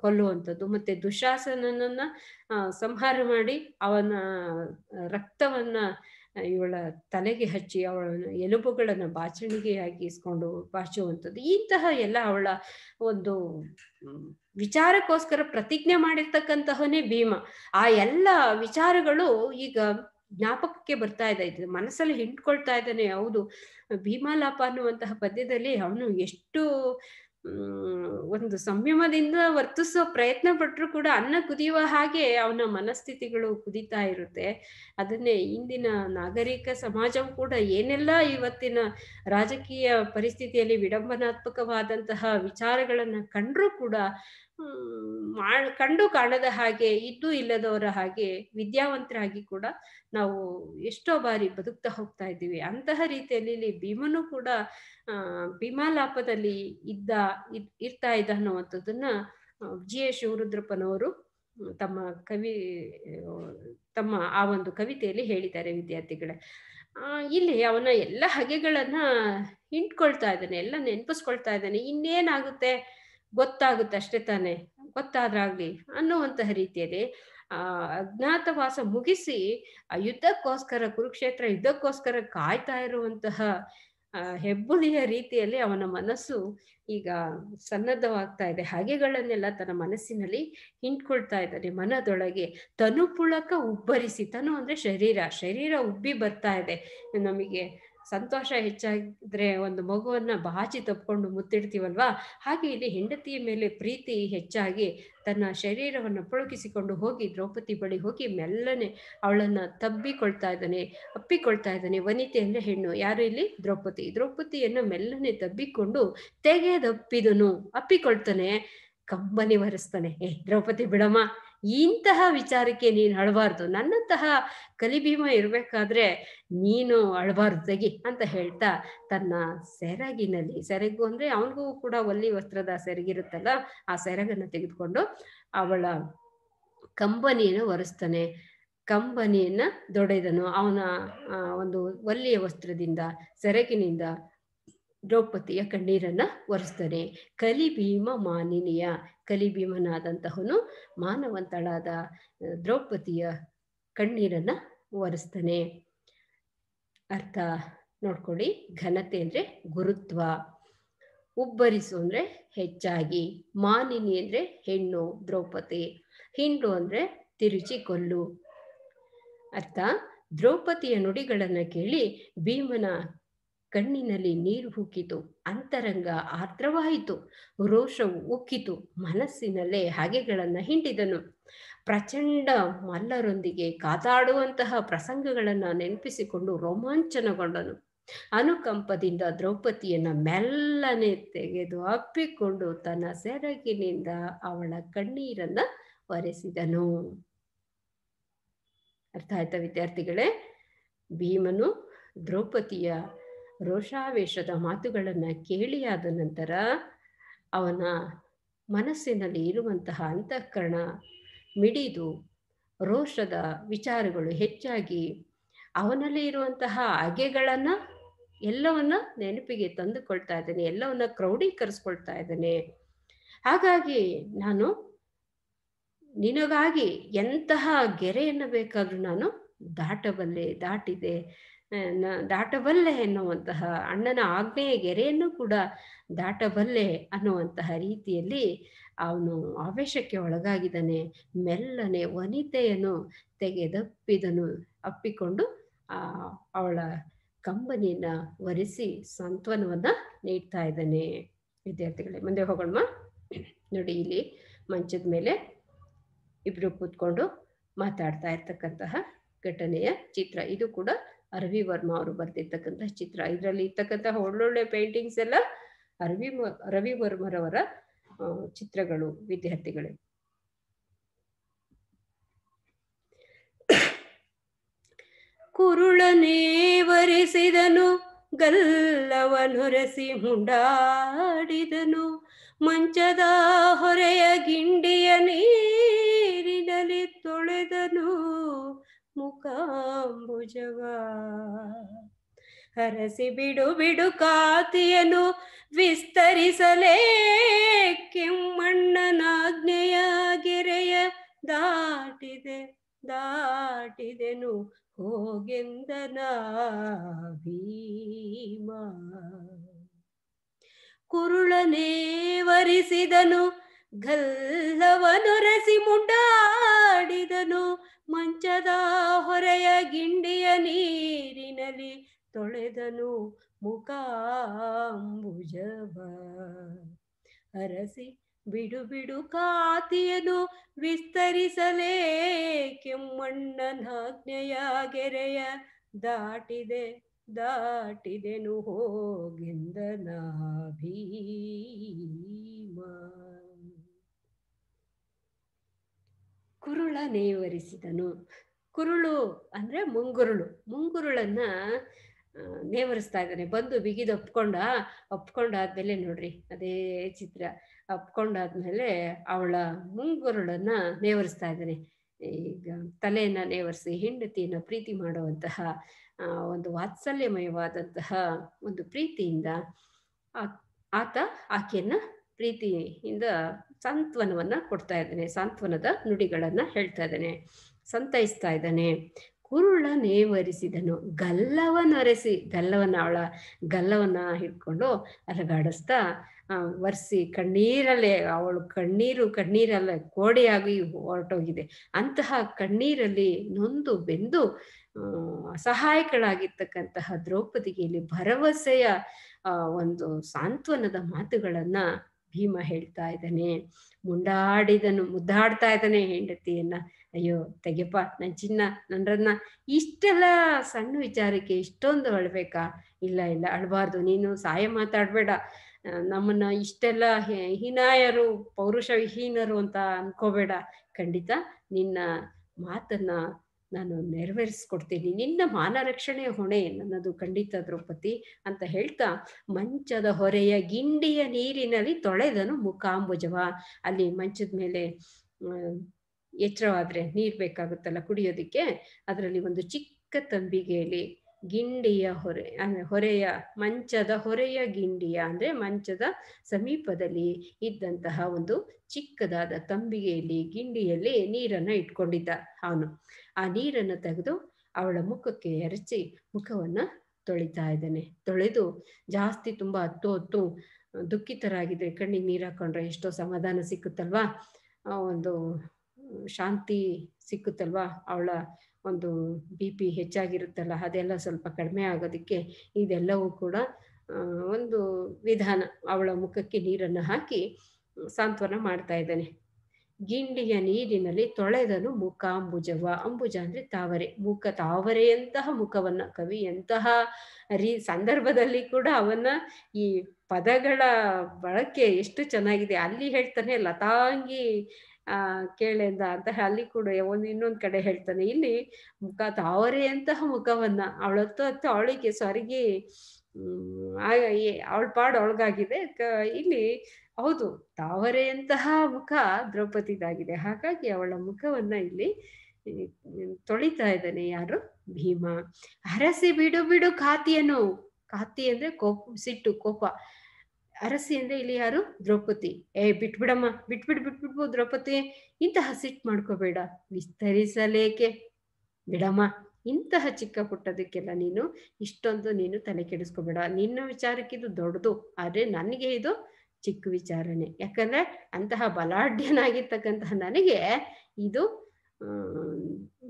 ಕೊಲ್ಲುವಂಥದ್ದು, ಮತ್ತೆ ದುಶಾಸನನನ್ನ ಸಂಹಾರ ಮಾಡಿ ಅವನ ರಕ್ತವನ್ನ ಇವಳ ತಲೆಗೆ ಹಚ್ಚಿ ಅವಳ ಎಲುಬುಗಳನ್ನ ಬಾಚಣಿಗೆಯಾಗಿ ಇಸ್ಕೊಂಡು ಬಾಚುವಂಥದ್ದು. ಇಂತಹ ಎಲ್ಲ ಅವಳ ಒಂದು ವಿಚಾರಕ್ಕೋಸ್ಕರ ಪ್ರತಿಜ್ಞೆ ಮಾಡಿರ್ತಕ್ಕಂತಹನೇ ಭೀಮ. ಆ ಎಲ್ಲ ವಿಚಾರಗಳು ಈಗ ಜ್ಞಾಪಕಕ್ಕೆ ಬರ್ತಾ ಇದೆ, ಮನಸ್ಸಲ್ಲಿ ಹಿಂಡ್ಕೊಳ್ತಾ ಇದ್ದಾನೆ. ಹೌದು, ಭೀಮಾಲಾಪ ಅನ್ನುವಂತಹ ಪದ್ಯದಲ್ಲಿ ಅವನು ಎಷ್ಟು ಒಂದು ಸಂಯಮದಿಂದ ವರ್ತಿಸೋ ಪ್ರಯತ್ನ ಪಟ್ಟರು ಕೂಡ ಅನ್ನ ಕುದಿಯುವ ಹಾಗೆ ಅವನ ಮನಸ್ಥಿತಿಗಳು ಕುದಿತಾ ಇರುತ್ತೆ. ಅದನ್ನೇ ಇಂದಿನ ನಾಗರಿಕ ಸಮಾಜವು ಕೂಡ ಏನೆಲ್ಲ ಇವತ್ತಿನ ರಾಜಕೀಯ ಪರಿಸ್ಥಿತಿಯಲ್ಲಿ ವಿಡಂಬನಾತ್ಮಕವಾದಂತಹ ವಿಚಾರಗಳನ್ನ ಕಂಡ್ರೂ ಕೂಡ ಕಂಡು ಕಾಣದ ಹಾಗೆ, ಇದ್ದು ಇಲ್ಲದವರ ಹಾಗೆ, ವಿದ್ಯಾವಂತರಾಗಿ ಕೂಡ ನಾವು ಎಷ್ಟೋ ಬಾರಿ ಬದುಕ್ತಾ ಹೋಗ್ತಾ ಇದ್ದೀವಿ. ಅಂತಹ ರೀತಿಯಲ್ಲಿ ಇಲ್ಲಿ ಭೀಮನು ಕೂಡ ಭೀಮಾಲಾಪದಲ್ಲಿ ಇರ್ತಾ ಇದ್ದ ಅನ್ನುವಂಥದ್ದನ್ನ ಜಿ ಎಸ್ ಶಿವರುದ್ರಪ್ಪನವರು ತಮ್ಮ ಆ ಒಂದು ಕವಿತೆಯಲ್ಲಿ ಹೇಳಿದ್ದಾರೆ ವಿದ್ಯಾರ್ಥಿಗಳೇ. ಇಲ್ಲಿ ಅವನ ಎಲ್ಲ ಹಗೆಗಳನ್ನ ಹಿಂಡ್ಕೊಳ್ತಾ ಇದ್ದಾನೆ, ಎಲ್ಲ ನೆನಪಿಸ್ಕೊಳ್ತಾ ಇದ್ದಾನೆ. ಇನ್ನೇನಾಗುತ್ತೆ, ಗೊತ್ತಾಗುತ್ತೆ ಅಷ್ಟೇ ತಾನೆ, ಗೊತ್ತಾದ್ರಾಗ್ಲಿ ಅನ್ನುವಂತಹ ರೀತಿಯಲ್ಲಿ ಅಜ್ಞಾತವಾಸ ಮುಗಿಸಿ ಆ ಯುದ್ಧಕ್ಕೋಸ್ಕರ, ಕುರುಕ್ಷೇತ್ರ ಯುದ್ಧಕ್ಕೋಸ್ಕರ ಕಾಯ್ತಾ ಇರುವಂತಹ ಹೆಬ್ಬುಲಿಯ ರೀತಿಯಲ್ಲಿ ಅವನ ಮನಸ್ಸು ಈಗ ಸನ್ನದ್ಧವಾಗ್ತಾ ಇದೆ. ಹಾಗೆಗಳನ್ನೆಲ್ಲ ತನ್ನ ಮನಸ್ಸಿನಲ್ಲಿ ಹಿಂಡ್ಕೊಳ್ತಾ ಇದ್ದಾನೆ. ಮನದೊಳಗೆ ತನು ಪುಳಕ ಉಬ್ಬರಿಸಿ, ತನು ಅಂದ್ರೆ ಶರೀರ ಉಬ್ಬಿ ಬರ್ತಾ ಇದೆ. ನಮಗೆ ಸಂತೋಷ ಹೆಚ್ಚಾಗಿದ್ರೆ ಒಂದು ಮಗುವನ್ನ ಬಾಚಿ ತಪ್ಕೊಂಡು ಮುತ್ತಿಡ್ತೀವಲ್ವಾ, ಹಾಗೆ ಇಲ್ಲಿ ಹೆಂಡತಿಯ ಮೇಲೆ ಪ್ರೀತಿ ಹೆಚ್ಚಾಗಿ ತನ್ನ ಶರೀರವನ್ನು ಪುಳಕಿಸಿಕೊಂಡು ಹೋಗಿ ದ್ರೌಪದಿ ಬಳಿ ಹೋಗಿ ಮೆಲ್ಲನೆ ಅವಳನ್ನ ಅಪ್ಪಿಕೊಳ್ತಾ ಇದ್ದಾನೆ. ವನಿತೆ ಅಂದ್ರೆ ಹೆಣ್ಣು, ಯಾರು ಇಲ್ಲಿ? ದ್ರೌಪದಿಯನ್ನ ಮೆಲ್ಲನೆ ತಬ್ಬಿಕೊಂಡು ತೆಗೆದಪ್ಪಿದನು, ಅಪ್ಪಿಕೊಳ್ತಾನೆ. ಕಂಬನಿ ಒರೆಸ್ತಾನೆ. ದ್ರೌಪದಿ ಬಿಡಮ್ಮ, ಇಂತಹ ವಿಚಾರಕ್ಕೆ ನೀನು ಅಳಬಾರ್ದು, ನನ್ನಂತಹ ಕಲಿಭೀಮ ಇರಬೇಕಾದ್ರೆ ನೀನು ಅಳಬಾರ್ದು, ತೆಗಿ ಅಂತ ಹೇಳ್ತಾ ತನ್ನ ಸೆರಗಿನಲ್ಲಿ, ಸೆರಗು ಅಂದರೆ ಅವನಿಗೂ ಕೂಡ ಒಲ್ಲಿ ವಸ್ತ್ರದ ಸೆರಗಿರುತ್ತಲ್ಲ, ಆ ಸೆರಗನ್ನು ತೆಗೆದುಕೊಂಡು ಅವಳ ಕಂಬನಿಯನ್ನು ಒರೆಸ್ತಾನೆ. ಕಂಬನಿಯನ್ನು ದೊಡೆದನು. ಅವನ ಒಂದು ಒಲ್ಲಿಯ ವಸ್ತ್ರದಿಂದ, ಸೆರಗಿನಿಂದ ದ್ರೌಪದಿಯ ಕಣ್ಣೀರನ್ನು ಒರೆಸ್ತಾನೆ. ಕಲಿಭೀಮ ಮಾನಿನಿಯ, ಕಲಿಭೀಮನಾದಂತಹವನು ಮಾನವಂತಳಾದ ದ್ರೌಪದಿಯ ಕಣ್ಣೀರನ್ನು ಒರೆಸ್ತಾನೆ. ಅರ್ಥ ನೋಡ್ಕೊಳ್ಳಿ. ಘನತೆ ಅಂದರೆ ಗುರುತ್ವ, ಉಬ್ಬರಿಸು ಅಂದರೆ ಹೆಚ್ಚಾಗಿ, ಮಾನಿನಿ ಅಂದರೆ ಹೆಣ್ಣು ದ್ರೌಪದಿ, ಹಿಂಡು ಅಂದರೆ ತಿರುಚಿ ಕೊಲ್ಲು. ಅರ್ಥ, ದ್ರೌಪದಿಯ ನುಡಿಗಳನ್ನು ಕೇಳಿ ಭೀಮನ ಕಣ್ಣಿನಲ್ಲಿ ನೀರು ಉಕ್ಕಿತು, ಅಂತರಂಗ ಆರ್ದ್ರವಾಯಿತು, ರೋಷವು ಉಕ್ಕಿತು, ಮನಸ್ಸಿನಲ್ಲೇ ಹಾಗೆಗಳನ್ನು ಹಿಂಡಿದನು. ಪ್ರಚಂಡ ಮಲ್ಲರೊಂದಿಗೆ ಕಾದಾಡುವಂತಹ ಪ್ರಸಂಗಗಳನ್ನು ನೆನಪಿಸಿಕೊಂಡು ರೋಮಾಂಚನಗೊಂಡನು. ಅನುಕಂಪದಿಂದ ದ್ರೌಪದಿಯನ್ನು ಮೆಲ್ಲನೆ ತೆಗೆದು ಅಪ್ಪಿಕೊಂಡು ತನ್ನ ಸೆರಗಿನಿಂದ ಅವಳ ಕಣ್ಣೀರನ್ನು ಒರೆಸಿದನು. ಅರ್ಥ ಆಯ್ತಾ ವಿದ್ಯಾರ್ಥಿಗಳೇ? ಭೀಮನು ದ್ರೌಪದಿಯ ರೋಷಾವೇಶದ ಮಾತುಗಳನ್ನು ಕೇಳಿಯಾದ ನಂತರ ಅವನ ಮನಸ್ಸಿನಲ್ಲಿ ಇರುವಂತಹ ಅಂತಃಕರಣ ಮಿಡಿದು ರೋಷದ ವಿಚಾರಗಳು ಹೆಚ್ಚಾಗಿ ಅವನಲ್ಲಿ ಇರುವಂತಹ ಹಗೆಗಳನ್ನು ಎಲ್ಲವನ್ನ ನೆನಪಿಗೆ ತಂದುಕೊಳ್ತಾ ಇದ್ದಾನೆ, ಎಲ್ಲವನ್ನ ಕ್ರೌಢೀಕರಿಸ್ಕೊಳ್ತಾ ಇದ್ದಾನೆ. ಹಾಗಾಗಿ ನಾನು ನಿನಗಾಗಿ ಎಂತಹ ಗೆರೆಯನ್ನು ಬೇಕಾದರೂ ನಾನು ದಾಟಬಲ್ಲೆ ಎನ್ನುವಂತಹ, ಅಣ್ಣನ ಆಜ್ಞೆಯ ಗೆರೆಯನ್ನು ಕೂಡ ದಾಟಬಲ್ಲೆ ಅನ್ನುವಂತಹ ರೀತಿಯಲ್ಲಿ ಅವನು ಆವೇಶಕ್ಕೆ ಒಳಗಾಗಿದ್ದಾನೆ. ಮೆಲ್ಲನೆ ವನಿತೆಯನ್ನು ಅಪ್ಪಿಕೊಂಡು ಅವಳ ಕಂಬನಿಯನ್ನು ಒರೆಸಿ ಸಾಂತ್ವನವನ್ನು ನೀಡ್ತಾ ಇದ್ದಾನೆ. ವಿದ್ಯಾರ್ಥಿಗಳೇ, ಮುಂದೆ ಹೋಗೋಣ. ನೋಡಿ, ಇಲ್ಲಿ ಮಂಚದ ಮೇಲೆ ಇಬ್ರು ಕೂತ್ಕೊಂಡು ಮಾತಾಡ್ತಾ ಇರ್ತಕ್ಕಂತಹ ಘಟನೆಯ ಚಿತ್ರ. ಇದು ಕೂಡ ಅರವಿ ವರ್ಮ ಅವರು ಬರೆದಿರ್ತಕ್ಕಂತಹ ಚಿತ್ರ. ಇದರಲ್ಲಿ ಇರ್ತಕ್ಕಂತಹ ಒಳ್ಳೊಳ್ಳೆ ಪೇಂಟಿಂಗ್ಸ್ ಎಲ್ಲ ರವಿ ವರ್ಮರವರ ಚಿತ್ರಗಳು ವಿದ್ಯಾರ್ಥಿಗಳೇ. ಕುರುಳನೇ ವರೆಸಿದನು, ಗಲ್ಲವನೊರೆಸಿ ಮುಂಡಾಡಿದನು, ಮಂಚದ ಹೊರೆಯ ಗಿಂಡಿಯ ನೀರಿನಲ್ಲಿ ತೊಳೆದನು ಮುಖಾಂಬುಜವ. ಹರಸಿ ಬಿಡು ಬಿಡು ಕಾತಿಯನು ವಿಸ್ತರಿಸಲೇ ಕೆಮ್ಮಣ್ಣನಾಜ್ಞೆಯ ಗೆರೆಯ ದಾಟಿದೆನು ಹೋಗೆಂದನ ಭೀಮ. ಕುರುಳನೇ ವರಿಸಿದನು, ಗಲ್ಲವನೊರೆಸಿ ಮುಂಡಾಡಿದನು, ಮಂಚದ ಹೊರೆಯ ಗಿಂಡಿಯ ನೀರಿನಲ್ಲಿ ತೊಳೆದನು ಮುಖಾಂಬುಜವ. ಹರಸಿ ಬಿಡು ಬಿಡು ಕಾತಿಯನು ವಿಸ್ತರಿಸಲೇ ಕೆಮ್ಮಣ್ಣನಾಜ್ಞೆಯ ಗೆರೆಯ ದಾಟಿದೆನು ಹೋಗೆಂದನ ಭೀಮ. ಕುರುಳ ನೇವರಿಸಿದನು. ಕುರುಳು ಅಂದ್ರೆ ಮುಂಗುರುಳನ್ನ ನೇವರಿಸ್ತಾ ಇದ್ದಾನೆ. ಬಂದು ಬಿಗಿದು ಒಪ್ಕೊಂಡಾದ್ಮೇಲೆ ನೋಡ್ರಿ, ಅದೇ ಚಿತ್ರ. ಒಪ್ಕೊಂಡಾದ್ಮೇಲೆ ಅವಳ ಮುಂಗುರುಳನ್ನ ನೇವರಿಸ್ತಾ ಇದ್ದಾನೆ. ಈಗ ತಲೆಯನ್ನ ನೇವರಿಸಿ ಹೆಂಡತಿಯನ್ನ ಪ್ರೀತಿ ಮಾಡುವಂತಹ ಒಂದು ವಾತ್ಸಲ್ಯಮಯವಾದಂತಹ ಒಂದು ಪ್ರೀತಿಯಿಂದ ಆತ ಆಕೆಯನ್ನ ಪ್ರೀತಿಯಿಂದ ಸಾಂತ್ವನವನ್ನ ಕೊಡ್ತಾ ಇದ್ದಾನೆ, ಸಾಂತ್ವನದ ನುಡಿಗಳನ್ನ ಹೇಳ್ತಾ ಇದ್ದಾನೆ, ಸಂತೈಸ್ತಾ ಇದ್ದಾನೆ. ಕುರುಳ ನೇವರಿಸಿದನು, ಗಲ್ಲವನ್ನೊರೆಸಿ, ಅವಳ ಗಲ್ಲವನ್ನ ಹಿಡ್ಕೊಂಡು ಅಲಗಾಡಿಸ್ತಾ ಒರೆಸಿ ಕಣ್ಣೀರಲ್ಲೇ, ಅವಳು ಕಣ್ಣೀರಲ್ಲ ಕೋಡೆಯಾಗಿ ಹೊರಟೋಗಿದೆ. ಅಂತಹ ಕಣ್ಣೀರಲ್ಲಿ ನೊಂದು ಬೆಂದು ಅಸಹಾಯಕಳಾಗಿರ್ತಕ್ಕಂತಹ ದ್ರೌಪದಿಗೆ ಇಲ್ಲಿ ಭರವಸೆಯ ಒಂದು ಸಾಂತ್ವನದ ಮಾತುಗಳನ್ನ ಭೀಮ ಹೇಳ್ತಾ ಇದ್ದಾನೆ. ಮುದ್ದಾಡ್ತಾ ಇದ್ದಾನೆ ಹೆಂಡತಿಯನ್ನ. ಅಯ್ಯೋ ತೆಗೆಪ್ಪ ನನ್ನ ಚಿನ್ನ, ನನ್ನರನ್ನ, ಇಷ್ಟೆಲ್ಲ ಸಣ್ಣ ವಿಚಾರಕ್ಕೆ ಇಷ್ಟೊಂದು ಅಳ್ಬೇಕಾ? ಇಲ್ಲ ಅಳ್ಬಾರ್ದು, ನೀನು ಸಹಾಯ ಮಾತಾಡ್ಬೇಡ, ನಮ್ಮನ್ನ ಇಷ್ಟೆಲ್ಲ ಹೀನಾಯರು, ಪೌರುಷವಿಹೀನರು ಅಂತ ಅನ್ಕೋಬೇಡ. ಖಂಡಿತ ನಿನ್ನ ಮಾತನ್ನ ನಾನು ನೆರವೇರಿಸ್ಕೊಡ್ತೀನಿ. ನಿನ್ನ ಮಾನರಕ್ಷಣೆಯ ಹೊಣೆ ನನ್ನದು ಖಂಡಿತ ದ್ರೌಪದಿ ಅಂತ ಹೇಳ್ತಾ, ಮಂಚದ ಹೊರೆಯ ಗಿಂಡಿಯ ನೀರಿನಲ್ಲಿ ತೊಳೆದನು ಮುಖಾಂಬುಜವ. ಅಲ್ಲಿ ಮಂಚದ ಮೇಲೆ ಎಚ್ಚರವಾದ್ರೆ ನೀರು ಬೇಕಾಗುತ್ತಲ್ಲ ಕುಡಿಯೋದಕ್ಕೆ, ಅದರಲ್ಲಿ ಒಂದು ಚಿಕ್ಕ ತಂಬಿಗೆಯಲ್ಲಿ ಗಿಂಡಿಯ ಹೊರೆಯ ಮಂಚದ ಹೊರೆಯ ಗಿಂಡಿಯ ಅಂದರೆ ಮಂಚದ ಸಮೀಪದಲ್ಲಿ ಇದ್ದಂತಹ ಒಂದು ಚಿಕ್ಕದಾದ ತಂಬಿಗೆಯಲ್ಲಿ ಗಿಂಡಿಯಲ್ಲಿ ನೀರನ್ನು ಇಟ್ಕೊಂಡಿದ್ದ ಅವನು. ಆ ನೀರನ್ನು ತೆಗೆದು ಅವಳ ಮುಖಕ್ಕೆ ಎರಚಿ ಮುಖವನ್ನು ತೊಳಿತಾ ಇದ್ದಾನೆ. ತೊಳೆದು ಜಾಸ್ತಿ ತುಂಬ ಹೊತ್ತು ದುಃಖಿತರಾಗಿದ್ರೆ ಕಣ್ಣಿಗೆ ನೀರು ಹಾಕೊಂಡ್ರೆ ಎಷ್ಟೋ ಸಮಾಧಾನ ಸಿಕ್ಕುತ್ತಲ್ವಾ, ಒಂದು ಶಾಂತಿ ಸಿಕ್ಕುತ್ತಲ್ವಾ, ಅವಳ ಒಂದು BP ಹೆಚ್ಚಾಗಿರುತ್ತಲ್ಲ ಅದೆಲ್ಲ ಸ್ವಲ್ಪ ಕಡಿಮೆ ಆಗೋದಕ್ಕೆ ಇದೆಲ್ಲವೂ ಕೂಡ ಒಂದು ವಿಧಾನ. ಅವಳ ಮುಖಕ್ಕೆ ನೀರನ್ನು ಹಾಕಿ ಸಾಂತ್ವನ ಮಾಡ್ತಾ ಇದ್ದಾನೆ. ಗಿಂಡಿಯ ನೀರಿನಲ್ಲಿ ತೊಳೆದನು ಮುಖಾಂಬುಜವ. ಅಂಬುಜ ಅಂದರೆ ತಾವರೆ, ಮುಖ ತಾವರೆಯಂತಹ ಮುಖವನ್ನು. ಕವಿ ಎಂತಹ ಸಂದರ್ಭದಲ್ಲಿ ಕೂಡ ಅವನ ಈ ಪದಗಳ ಬಳಕೆ ಎಷ್ಟು ಚೆನ್ನಾಗಿದೆ. ಅಲ್ಲಿ ಹೇಳ್ತಾನೆ ಲತಾಂಗಿ ಕೇಳೆಂದ ಅಂತ, ಅಲ್ಲಿ ಕೂಡ ಇನ್ನೊಂದು ಕಡೆ ಹೇಳ್ತಾನೆ, ಇಲ್ಲಿ ಮುಖ ತಾವರೆಯಂತಹ ಮುಖವನ್ನ. ಅವಳತ್ತು ಅವಳಿಗೆ ಸ್ವರ್ಗಿ ಅವಳ ಪಾಡು ಅವಳಿಗಾಗಿದೆ. ಇಲ್ಲಿ ಹೌದು ತಾವರೆಯಂತಹ ಮುಖ ದ್ರೌಪದಿದಾಗಿದೆ. ಹಾಗಾಗಿ ಅವಳ ಮುಖವನ್ನ ಇಲ್ಲಿ ತೊಳಿತಾ ಇದ್ದಾನೆ ಯಾರು? ಭೀಮ. ಹರಸಿ ಬಿಡು ಬಿಡು ಖಾತಿಯನ್ನು. ಖಾತಿ ಅಂದ್ರೆ ಕೋಪ, ಸಿಟ್ಟು, ಕೋಪ. ಅರಸಿ ಅಂದ್ರೆ ಇಲ್ಲಿ ಯಾರು? ದ್ರೌಪದಿ. ಬಿಟ್ಬಿಡಮ್ಮ, ಬಿಟ್ಬಿಡ್ಬು ದ್ರೌಪದಿ, ಇಂತಹ ಸಿಟ್ಟು ಮಾಡ್ಕೋಬೇಡ. ವಿಸ್ತರಿಸಲೇಕೆ ಬಿಡಮ್ಮ, ಇಂತಹ ಚಿಕ್ಕ ಪುಟ್ಟದಕ್ಕೆಲ್ಲ ನೀನು ಇಷ್ಟೊಂದು ನೀನು ತಲೆ ಕೆಡಿಸ್ಕೋಬೇಡ. ನಿನ್ನ ವಿಚಾರಕ್ಕಿದು ದೊಡ್ಡದು, ಆದ್ರೆ ನನಗೆ ಇದು ಚಿಕ್ಕ ವಿಚಾರನೆ. ಯಾಕಂದ್ರೆ ಅಂತಹ ಬಲಾಢ್ಯನಾಗಿರ್ತಕ್ಕಂತಹ ನನಗೆ ಇದು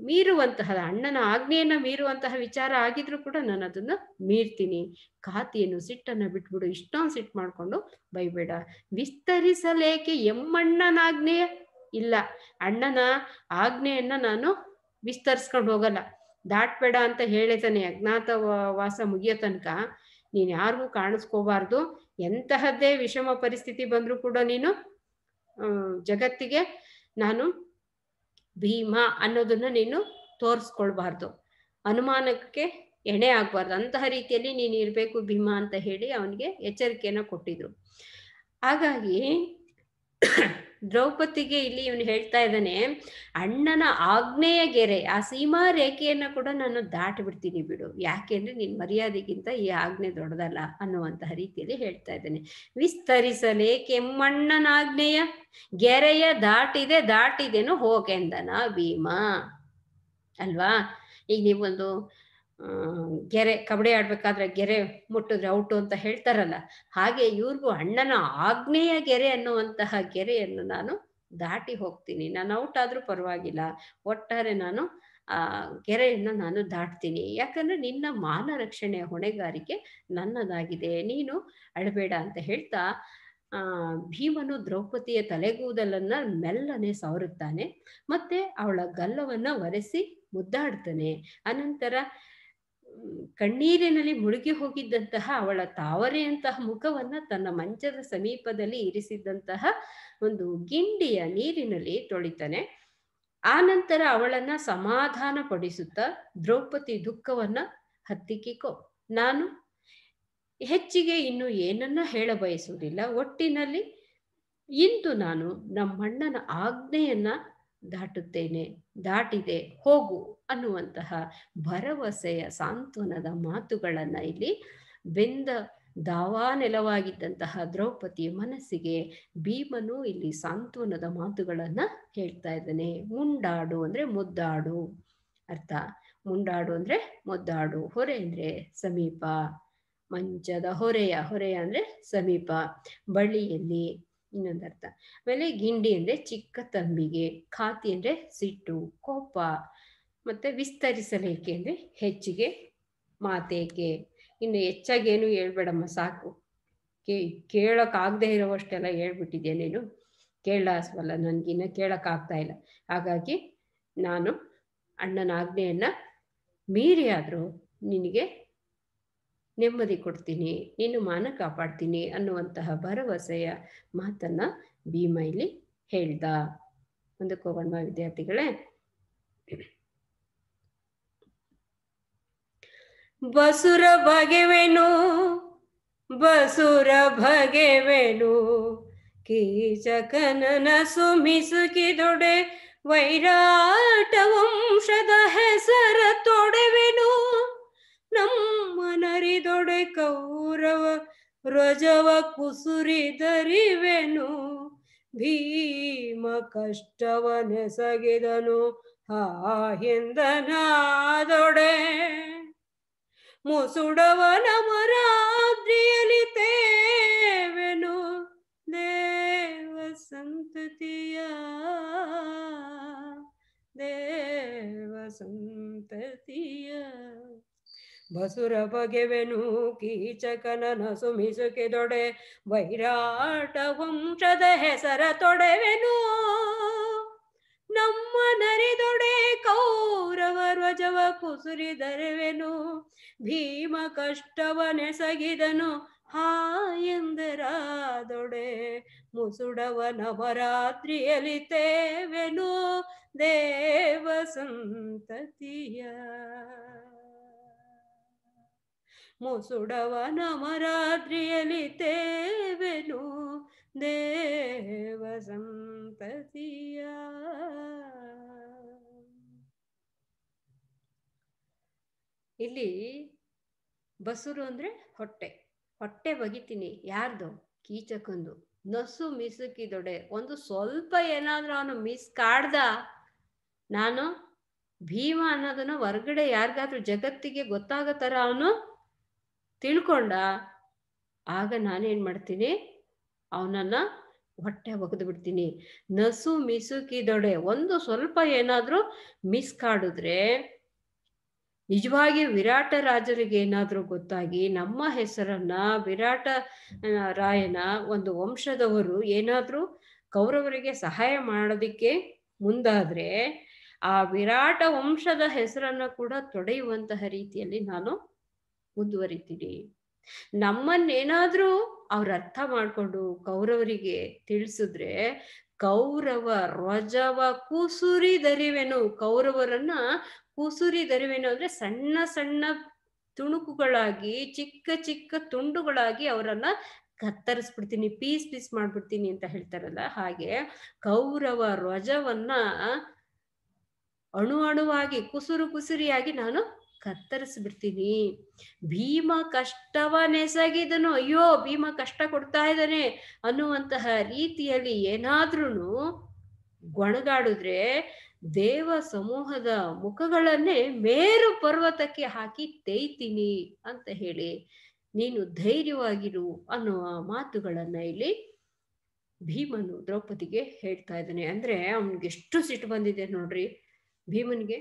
ಮೀರುವಂತಹ, ಅಣ್ಣನ ಆಜ್ಞೆಯನ್ನ ಮೀರುವಂತಹ ವಿಚಾರ ಆಗಿದ್ರು ಕೂಡ ನಾನು ಅದನ್ನ ಮೀರ್ತೀನಿ. ಖಾತಿಯನ್ನು, ಸಿಟ್ಟನ್ನು ಬಿಟ್ಬಿಡು. ಇಷ್ಟೊಂದು ಸಿಟ್ಟು ಮಾಡ್ಕೊಂಡು ಬೈಬೇಡ. ವಿಸ್ತರಿಸಲೇಕೆ ಎಮ್ಮಣ್ಣನಾಜ್ಞೆಯ ಇಲ್ಲ. ಅಣ್ಣನ ಆಜ್ಞೆಯನ್ನ ನಾನು ವಿಸ್ತರಿಸ್ಕೊಂಡು ಹೋಗಲ್ಲ. ದಾಟ್ಬೇಡ ಅಂತ ಹೇಳಿತಾನೆ. ಅಜ್ಞಾತ ವಾಸ ಮುಗಿಯೋ ತನಕ ನೀನು ಯಾರಿಗೂ ಕಾಣಿಸ್ಕೋಬಾರ್ದು. ಎಂತಹದ್ದೇ ವಿಷಮ ಪರಿಸ್ಥಿತಿ ಬಂದರೂ ಕೂಡ ನೀನು ಜಗತ್ತಿಗೆ ನಾನು ಭೀಮ ಅನ್ನೋದನ್ನ ನೀನು ತೋರಿಸ್ಕೊಳ್ಬಾರ್ದು, ಅನುಮಾನಕ್ಕೆ ಎಣೆ ಆಗ್ಬಾರ್ದು. ಅಂತಹ ರೀತಿಯಲ್ಲಿ ನೀನು ಇರಬೇಕು ಭೀಮ ಅಂತ ಹೇಳಿ ಅವನಿಗೆ ಎಚ್ಚರಿಕೆಯನ್ನು ಕೊಟ್ಟಿದ್ರು. ಹಾಗಾಗಿ ದ್ರೌಪದಿಗೆ ಇಲ್ಲಿ ಇವನು ಹೇಳ್ತಾ ಇದ್ದಾನೆ, ಅಣ್ಣನ ಆಜ್ಞೆಯ ಗೆರೆ, ಆ ಸೀಮಾ ರೇಖೆಯನ್ನು ಕೂಡ ನಾನು ದಾಟಿ ಬಿಡ್ತೀನಿ ಬಿಡು. ಯಾಕೆಂದ್ರೆ ನಿನ್ ಮರ್ಯಾದೆಗಿಂತ ಈ ಆಜ್ಞೆ ದೊಡ್ಡದಲ್ಲ ಅನ್ನುವಂತಹ ರೀತಿಯಲ್ಲಿ ಹೇಳ್ತಾ ಇದ್ದಾನೆ. ವಿಸ್ತರಿಸಲೇಕೆಮ್ಮಣ್ಣನ ಆಜ್ಞೆಯ ಗೆರೆಯ ದಾಟಿದೆನು ಹೋಗೆಂದನ ಭೀಮ. ಅಲ್ವಾ? ಈಗ ನೀವೊಂದು ಗೆರೆ, ಕಬಡ್ಡಿ ಆಡ್ಬೇಕಾದ್ರೆ ಗೆರೆ ಮುಟ್ಟಿದ್ರೆ ಔಟು ಅಂತ ಹೇಳ್ತಾರಲ್ಲ, ಹಾಗೆ ಇವ್ರಿಗೂ ಅಣ್ಣನ ಆಜ್ಞೆಯ ಗೆರೆ ಅನ್ನುವಂತಹ ಗೆರೆಯನ್ನು ನಾನು ದಾಟಿ ಹೋಗ್ತೀನಿ. ನಾನು ಔಟ್ ಆದ್ರೂ ಪರವಾಗಿಲ್ಲ, ಒಟ್ಟಾರೆ ನಾನು ಆ ಗೆರೆಯನ್ನು ನಾನು ದಾಟ್ತೀನಿ. ಯಾಕಂದ್ರೆ ನಿನ್ನ ಮಾನ ರಕ್ಷಣೆಯ ಹೊಣೆಗಾರಿಕೆ ನನ್ನದಾಗಿದೆ, ನೀನು ಅಳಬೇಡ ಅಂತ ಹೇಳ್ತಾ ಭೀಮನು ದ್ರೌಪದಿಯ ತಲೆಗೂದಲನ್ನ ಮೆಲ್ಲನೆ ಸವರುತ್ತಾನೆ. ಮತ್ತೆ ಅವಳ ಗಲ್ಲವನ್ನ ಒರೆಸಿ ಮುದ್ದಾಡ್ತಾನೆ. ಅನಂತರ ಕಣ್ಣೀರಿನಲ್ಲಿ ಮುಳುಗಿ ಹೋಗಿದ್ದಂತಹ ಅವಳ ತಾವರೆಯಂತಹ ಮುಖವನ್ನ ತನ್ನ ಮಂಚದ ಸಮೀಪದಲ್ಲಿ ಇರಿಸಿದ್ದಂತಹ ಒಂದು ಗಿಂಡಿಯ ನೀರಿನಲ್ಲಿ ತೊಳಿತಾನೆ. ಆನಂತರ ಅವಳನ್ನ ಸಮಾಧಾನ ಪಡಿಸುತ್ತಾ, ದ್ರೌಪದಿ ದುಃಖವನ್ನ ಹತ್ತಿಕ್ಕಿಕೋ, ನಾನು ಹೆಚ್ಚಿಗೆ ಇನ್ನು ಏನನ್ನ ಹೇಳ ಬಯಸುವುದಿಲ್ಲ. ಒಟ್ಟಿನಲ್ಲಿ ಇಂದು ನಾನು ನಮ್ಮಣ್ಣನ ಆಜ್ಞೆಯನ್ನ ದಾಟಿದೆ, ಹೋಗು ಅನ್ನುವಂತಹ ಭರವಸೆಯ ಸಾಂತ್ವನದ ಮಾತುಗಳನ್ನ ಇಲ್ಲಿ ಬೆಂದ ದಾವಾನೆಲವಾಗಿದ್ದಂತಹ ದ್ರೌಪದಿಯ ಮನಸ್ಸಿಗೆ ಭೀಮನು ಇಲ್ಲಿ ಸಾಂತ್ವನದ ಮಾತುಗಳನ್ನ ಹೇಳ್ತಾ ಇದ್ದಾನೆ. ಮುಂಡಾಡು ಅಂದ್ರೆ ಮುದ್ದಾಡು ಅರ್ಥ. ಮುಂಡಾಡು ಅಂದ್ರೆ ಮುದ್ದಾಡು, ಹೊರೆ ಅಂದ್ರೆ ಸಮೀಪ, ಮಂಚದ ಹೊರೆಯ ಅಂದ್ರೆ ಸಮೀಪ, ಬಳಿಯಲ್ಲಿ ಇನ್ನೊಂದು ಅರ್ಥ. ಆಮೇಲೆ ಗಿಂಡಿ ಅಂದ್ರೆ ಚಿಕ್ಕ ತಂಬಿಗೆ, ಖಾತಿ ಅಂದ್ರೆ ಸಿಟ್ಟು, ಕೋಪ, ಮತ್ತೆ ವಿಸ್ತರಿಸಲೇಕೆ ಅಂದ್ರೆ ಹೆಚ್ಚಿಗೆ, ಮಾತೇಕೆ, ಇನ್ನು ಹೆಚ್ಚಾಗಿ ಏನು ಹೇಳ್ಬೇಡಮ್ಮ ಸಾಕು, ಕೇಳೋಕ್ಕಾಗದೆ ಇರೋವಷ್ಟೆಲ್ಲ ಹೇಳ್ಬಿಟ್ಟಿದ್ಯಾ ನೀನು, ಕೇಳಾಸ್ವಲ್ಲ, ನನಗಿನ್ನ ಕೇಳೋಕ್ಕಾಗ್ತಾ ಇಲ್ಲ. ಹಾಗಾಗಿ ನಾನು ಅಣ್ಣನ ಆಜ್ಞೆಯನ್ನ ಮೀರಿ ಆದರೂ ನಿನಗೆ ನೆಮ್ಮದಿ ಕೊಡ್ತೀನಿ, ನೀನು ಮಾನ ಕಾಪಾಡ್ತೀನಿ ಅನ್ನುವಂತಹ ಭರವಸೆಯ ಮಾತನ್ನ ಭೀಮ ಇಲ್ಲಿ ಹೇಳ್ದ. ಮುಂದಕ್ಕೆ ಹೋಗೋಣ ವಿದ್ಯಾರ್ಥಿಗಳೇ. ಬಸುರ ಬಗೆವೆನು ಬಸುರ ಬಗೆವೆನು ಕೀಚಕನನ ಸುಮಿಸುಕಿದೊಡೆ ವೈರಾಟ ವಂಶದ ಹೆಸರ ತೊಡೆವೆನು ನಮ್ಮ ನರಿದೊಡೆ ಕೌರವ ರಜವ ಕುಸುರಿದರಿವೆನು ಭೀಮ ಕಷ್ಟವನೆಸಗಿದನು ಎಂದನಾದೊಡೆ ಮುಸುಡವನ ಮರಾದ್ರಿಯಲಿ ತೇವೆನು ದೇವ ಸಂತತಿಯ ದೇವ ಸಂತತಿಯ ಬಸುರ ಬಗೆವೆನು ಕೀಚಕನನ ಸುಮಿಸುಕಿದೊಡೆ ವೈರಾಟ ವಂಶದ ಹೆಸರ ತೊಡೆವೆನು ನಮ್ಮ ನರಿದೊಡೆ ಕೌರವ ಧ್ವಜವ ಕುಸುರಿದರೆವೆನು ಭೀಮ ಕಷ್ಟವನೆಸಗಿದನು ಎಂದರಾದೊಡೆ ಮುಸುಡವ ನವರಾತ್ರಿಯಲಿ ತೇವೆನು ದೇವ ಸಂತತಿಯ ಮುಸುಡವ ನವರಾತ್ರಿಯಲಿ ತೇವೆನು ದೇವ ಸಂತತಿಯ. ಇಲ್ಲಿ ಬಸುರು ಅಂದ್ರೆ ಹೊಟ್ಟೆ, ಹೊಟ್ಟೆ ಬಗಿತೀನಿ. ಯಾರ್ದು? ಕೀಚಕಂದು. ನಸು ಮಿಸುಕಿದೊಡೆ, ಒಂದು ಸ್ವಲ್ಪ ಏನಾದ್ರೂ ಅವನು ಮಿಸ್ ಕಾಡ್ದ, ನಾನು ಭೀಮ ಅನ್ನೋದನ್ನ ಹೊರ್ಗಡೆ ಯಾರಿಗಾದ್ರೂ ಜಗತ್ತಿಗೆ ಗೊತ್ತಾಗೋ ಥರ ಅವನು ತಿಳ್ಕೊಂಡ, ಆಗ ನಾನೇನ್ ಮಾಡ್ತೀನಿ, ಅವನನ್ನ ಹೊಟ್ಟೆ ಒಗೆದು ಬಿಡ್ತೀನಿ. ನಸು ಮಿಸುಕಿದೊಡೆ, ಒಂದು ಸ್ವಲ್ಪ ಏನಾದ್ರೂ ಮಿಸ್ ಕಾಡಿದ್ರೆ ನಿಜವಾಗಿ ವಿರಾಟ ರಾಜರಿಗೆ ಏನಾದ್ರೂ ಗೊತ್ತಾಗಿ ನಮ್ಮ ಹೆಸರನ್ನ ವಿರಾಟ ರಾಯನ ಒಂದು ವಂಶದವರು ಏನಾದ್ರೂ ಕೌರವರಿಗೆ ಸಹಾಯ ಮಾಡೋದಿಕ್ಕೆ ಮುಂದಾದ್ರೆ ಆ ವಿರಾಟ ವಂಶದ ಹೆಸರನ್ನ ಕೂಡ ತೊಡೆಯುವಂತಹ ರೀತಿಯಲ್ಲಿ ನಾನು ಮುಂದುವರಿತೀನಿ. ನಮ್ಮನ್ನೇನಾದ್ರೂ ಅವ್ರು ಅರ್ಥ ಮಾಡ್ಕೊಂಡು ಕೌರವರಿಗೆ ತಿಳಿಸಿದ್ರೆ ಕೌರವ ರಜವ ಕುಸುರಿದರಿವೆನು, ಕೌರವರನ್ನ ಕುಸುರಿದರಿವೆನು ಅಂದ್ರೆ ಸಣ್ಣ ಸಣ್ಣ ತುಣುಕುಗಳಾಗಿ, ಚಿಕ್ಕ ಚಿಕ್ಕ ತುಂಡುಗಳಾಗಿ ಅವರನ್ನ ಕತ್ತರಿಸ್ಬಿಡ್ತೀನಿ, ಪೀಸ್ ಪೀಸ್ ಮಾಡ್ಬಿಡ್ತೀನಿ ಅಂತ ಹೇಳ್ತಾರಲ್ಲ ಹಾಗೆ ಕೌರವ ರಜವನ್ನ ಅಣು ಅಣುವಾಗಿ ಕುಸುರು ಕುಸುರಿಯಾಗಿ ನಾನು ಕತ್ತರಿಸ್ಬಿಡ್ತೀನಿ. ಭೀಮ ಕಷ್ಟವನೆಸಗಿದನು, ಅಯ್ಯೋ ಭೀಮ ಕಷ್ಟ ಕೊಡ್ತಾ ಇದ್ದಾನೆ ಅನ್ನುವಂತಹ ರೀತಿಯಲ್ಲಿ ಏನಾದ್ರೂ ಗೊಣಗಾಡಿದ್ರೆ ದೇವ ಸಮೂಹದ ಮುಖಗಳನ್ನೇ ಮೇರು ಪರ್ವತಕ್ಕೆ ಹಾಕಿ ತೇಯ್ತೀನಿ ಅಂತ ಹೇಳಿ ನೀನು ಧೈರ್ಯವಾಗಿರು ಅನ್ನುವ ಮಾತುಗಳನ್ನ ಇಲ್ಲಿ ಭೀಮನು ದ್ರೌಪದಿಗೆ ಹೇಳ್ತಾ ಇದ್ದಾನೆ. ಅಂದ್ರೆ ಅವನಿಗೆ ಎಷ್ಟು ಸಿಟ್ಟು ಬಂದಿದೆ ನೋಡ್ರಿ ಭೀಮನಿಗೆ.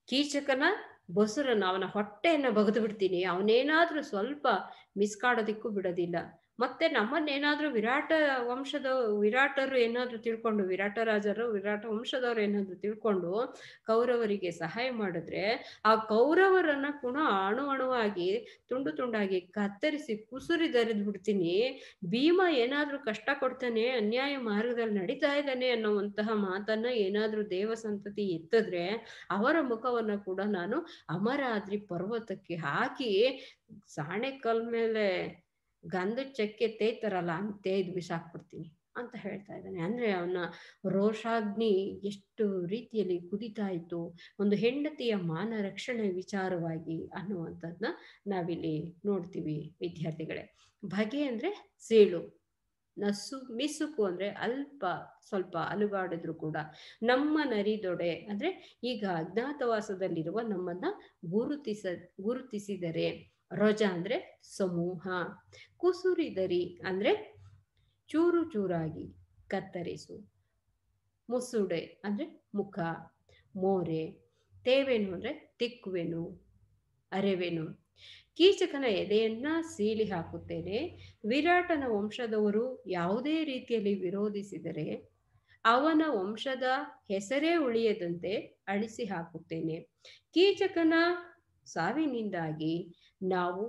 ಕೀಚಕನ ಬಸುರನ್ನ, ಅವನ ಹೊಟ್ಟೆಯನ್ನ ಬಗೆದು ಬಿಡ್ತೀನಿ, ಅವನೇನಾದ್ರೂ ಸ್ವಲ್ಪ ಮಿಸ್ಕಾಡೋದಿಕ್ಕೂ ಬಿಡೋದಿಲ್ಲ. ಮತ್ತೆ ನಮ್ಮನ್ನೇನಾದ್ರೂ ವಿರಾಟರು ಏನಾದ್ರೂ ತಿಳ್ಕೊಂಡು, ವಿರಾಟ ರಾಜರು ವಿರಾಟ ವಂಶದವರು ಏನಾದ್ರೂ ತಿಳ್ಕೊಂಡು ಕೌರವರಿಗೆ ಸಹಾಯ ಮಾಡಿದ್ರೆ ಆ ಕೌರವರನ್ನ ಕೂಡ ಅಣು ಅಣುವಾಗಿ ತುಂಡು ತುಂಡಾಗಿ ಕತ್ತರಿಸಿ ಕುಸುರಿದರಿದು ಬಿಡ್ತೀನಿ. ಭೀಮ ಏನಾದ್ರೂ ಕಷ್ಟ ಕೊಡ್ತಾನೆ, ಅನ್ಯಾಯ ಮಾರ್ಗದಲ್ಲಿ ನಡೀತಾ ಇದ್ದಾನೆ ಅನ್ನುವಂತಹ ಮಾತನ್ನ ಏನಾದ್ರೂ ದೇವ ಸಂತತಿ ಎತ್ತಿದ್ರೆ ಅವರ ಮುಖವನ್ನ ಕೂಡ ನಾನು ಅಮರಾದ್ರಿ ಪರ್ವತಕ್ಕೆ ಹಾಕಿ ಸಾಣೆಕಲ್ ಮೇಲೆ ಗಂಧದ ಚಕ್ಕೆ ತೇಯ್ತಾರಲ್ಲ ಅಂತ ತೇಯ್ದು ಬಿಸಾಕ್ಬಿಡ್ತೀನಿ ಅಂತ ಹೇಳ್ತಾ ಇದ್ದಾನೆ. ಅಂದ್ರೆ ಅವನ ರೋಷಾಗ್ನಿ ಎಷ್ಟು ರೀತಿಯಲ್ಲಿ ಕುದಿತಾ ಇತ್ತು ಒಂದು ಹೆಂಡತಿಯ ಮಾನ ರಕ್ಷಣೆ ವಿಚಾರವಾಗಿ ಅನ್ನುವಂಥದ್ನ ನಾವಿಲ್ಲಿ ನೋಡ್ತೀವಿ ವಿದ್ಯಾರ್ಥಿಗಳೇ. ಬಗೆ ಅಂದ್ರೆ ಸೇಳು, ನಸು ಮಿಸುಕು ಅಂದ್ರೆ ಅಲ್ಪ ಸ್ವಲ್ಪ ಅಲುಗಾಡಿದ್ರು ಕೂಡ. ನಮ್ಮ ನರಿದೊಡೆ ಅಂದ್ರೆ ಈಗ ಅಜ್ಞಾತವಾಸದಲ್ಲಿರುವ ನಮ್ಮನ್ನ ಗುರುತಿಸಿದರೆ. ರಜ ಅಂದ್ರೆ ಸಮೂಹ. ಕುಸುರಿದರಿ ಅಂದ್ರೆ ಚೂರು ಚೂರಾಗಿ ಕತ್ತರಿಸು. ಮುಸುಡೆ ಅಂದ್ರೆ ಮುಖ, ಮೋರೆ. ತೇವೆನು ಅಂದ್ರೆ ತಿಕ್ಕುವೆನು, ಅರೆವೆನು. ಕೀಚಕನ ಎದೆಯನ್ನ ಸೀಳಿ ಹಾಕುತ್ತೇನೆ. ವಿರಾಟನ ವಂಶದವರು ಯಾವುದೇ ರೀತಿಯಲ್ಲಿ ವಿರೋಧಿಸಿದರೆ ಅವನ ವಂಶದ ಹೆಸರೇ ಉಳಿಯದಂತೆ ಅಳಿಸಿ ಹಾಕುತ್ತೇನೆ. ಕೀಚಕನ ಸಾವಿನಿಂದಾಗಿ ನಾವು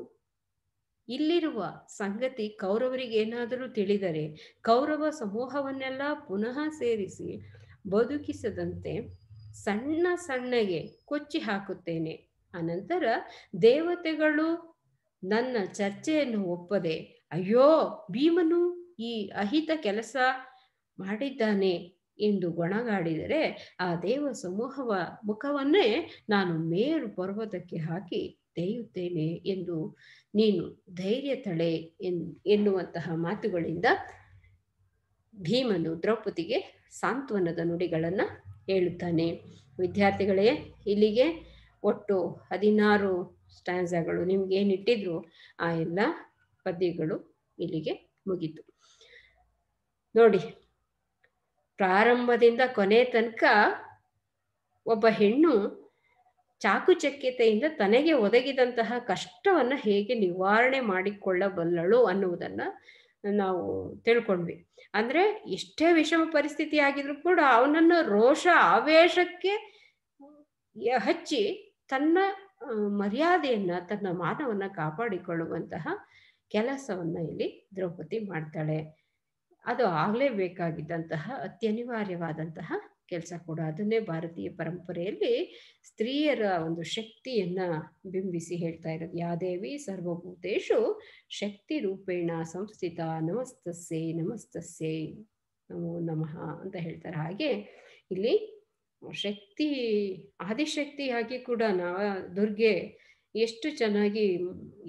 ಇಲ್ಲಿರುವ ಸಂಗತಿ ಕೌರವರಿಗೆ ಏನಾದರೂ ತಿಳಿದರೆ ಕೌರವ ಸಮೂಹವನ್ನೆಲ್ಲ ಪುನಃ ಸೇರಿಸಿ ಬದುಕಿಸದಂತೆ ಸಣ್ಣ ಸಣ್ಣಗೆ ಕೊಚ್ಚಿ ಹಾಕುತ್ತೇನೆ. ಅನಂತರ ದೇವತೆಗಳು ನನ್ನ ಚರ್ಚೆಯನ್ನು ಒಪ್ಪದೆ, ಅಯ್ಯೋ ಭೀಮನು ಈ ಅಹಿತ ಕೆಲಸ ಮಾಡಿದ್ದಾನೆ ಎಂದು ಗೊಣಗಾಡಿದರೆ ಆ ದೇವ ಸಮೂಹವ ಮುಖವನ್ನೇ ನಾನು ಮೇರು ಪರ್ವತಕ್ಕೆ ಹಾಕಿ ತೆಗೆಯುತ್ತೇನೆ ಎಂದು ನೀನು ಧೈರ್ಯ ತಳೆ ಎನ್ನುವಂತಹ ಮಾತುಗಳಿಂದ ಭೀಮನು ದ್ರೌಪದಿಗೆ ಸಾಂತ್ವನದ ನುಡಿಗಳನ್ನು ಹೇಳುತ್ತಾನೆ. ವಿದ್ಯಾರ್ಥಿಗಳೇ, ಇಲ್ಲಿಗೆ ಒಟ್ಟು 16 ಸ್ಟ್ಯಾನ್ಸಾಗಳು ನಿಮ್ಗೆ ಏನಿಟ್ಟಿದ್ರು ಆ ಎಲ್ಲ ಪದ್ಯಗಳು ಇಲ್ಲಿಗೆ ಮುಗೀತು. ನೋಡಿ, ಪ್ರಾರಂಭದಿಂದ ಕೊನೆ ತನಕ ಒಬ್ಬ ಹೆಣ್ಣು ಚಾಕುಚಕ್ಯತೆಯಿಂದ ತನಗೆ ಒದಗಿದಂತಹ ಕಷ್ಟವನ್ನು ಹೇಗೆ ನಿವಾರಣೆ ಮಾಡಿಕೊಳ್ಳಬಲ್ಲಳು ಅನ್ನುವುದನ್ನು ನಾವು ತಿಳ್ಕೊಂಡ್ವಿ. ಅಂದ್ರೆ ಎಷ್ಟೇ ವಿಷಮ ಪರಿಸ್ಥಿತಿ ಆಗಿದ್ರು ಕೂಡ ಅವನನ್ನು ರೋಷ ಆವೇಶಕ್ಕೆ ಹಚ್ಚಿ ತನ್ನ ಮರ್ಯಾದೆಯನ್ನ, ತನ್ನ ಮಾನವನ್ನ ಕಾಪಾಡಿಕೊಳ್ಳುವಂತಹ ಕೆಲಸವನ್ನ ಇಲ್ಲಿ ದ್ರೌಪದಿ ಮಾಡ್ತಾಳೆ. ಅದು ಆಗಲೇಬೇಕಾಗಿದ್ದಂತಹ ಅತ್ಯನಿವಾರ್ಯವಾದಂತಹ ಕೆಲಸ ಕೂಡ. ಅದನ್ನೇ ಭಾರತೀಯ ಪರಂಪರೆಯಲ್ಲಿ ಸ್ತ್ರೀಯರ ಒಂದು ಶಕ್ತಿಯನ್ನ ಬಿಂಬಿಸಿ ಹೇಳ್ತಾ ಇರೋದು. ಯಾದೇವಿ ಸರ್ವಭೂತೇಶು ಶಕ್ತಿ ರೂಪೇಣ ಸಂಸ್ಥಿತ ನಮಸ್ತಸ್ಯೈ ನಮಸ್ತಸ್ಯೈ ನಮೋ ನಮಃ ಅಂತ ಹೇಳ್ತಾರೆ. ಹಾಗೆ ಇಲ್ಲಿ ಶಕ್ತಿ, ಆದಿಶಕ್ತಿಯಾಗಿ ಕೂಡ ದುರ್ಗೆ ಎಷ್ಟು ಚೆನ್ನಾಗಿ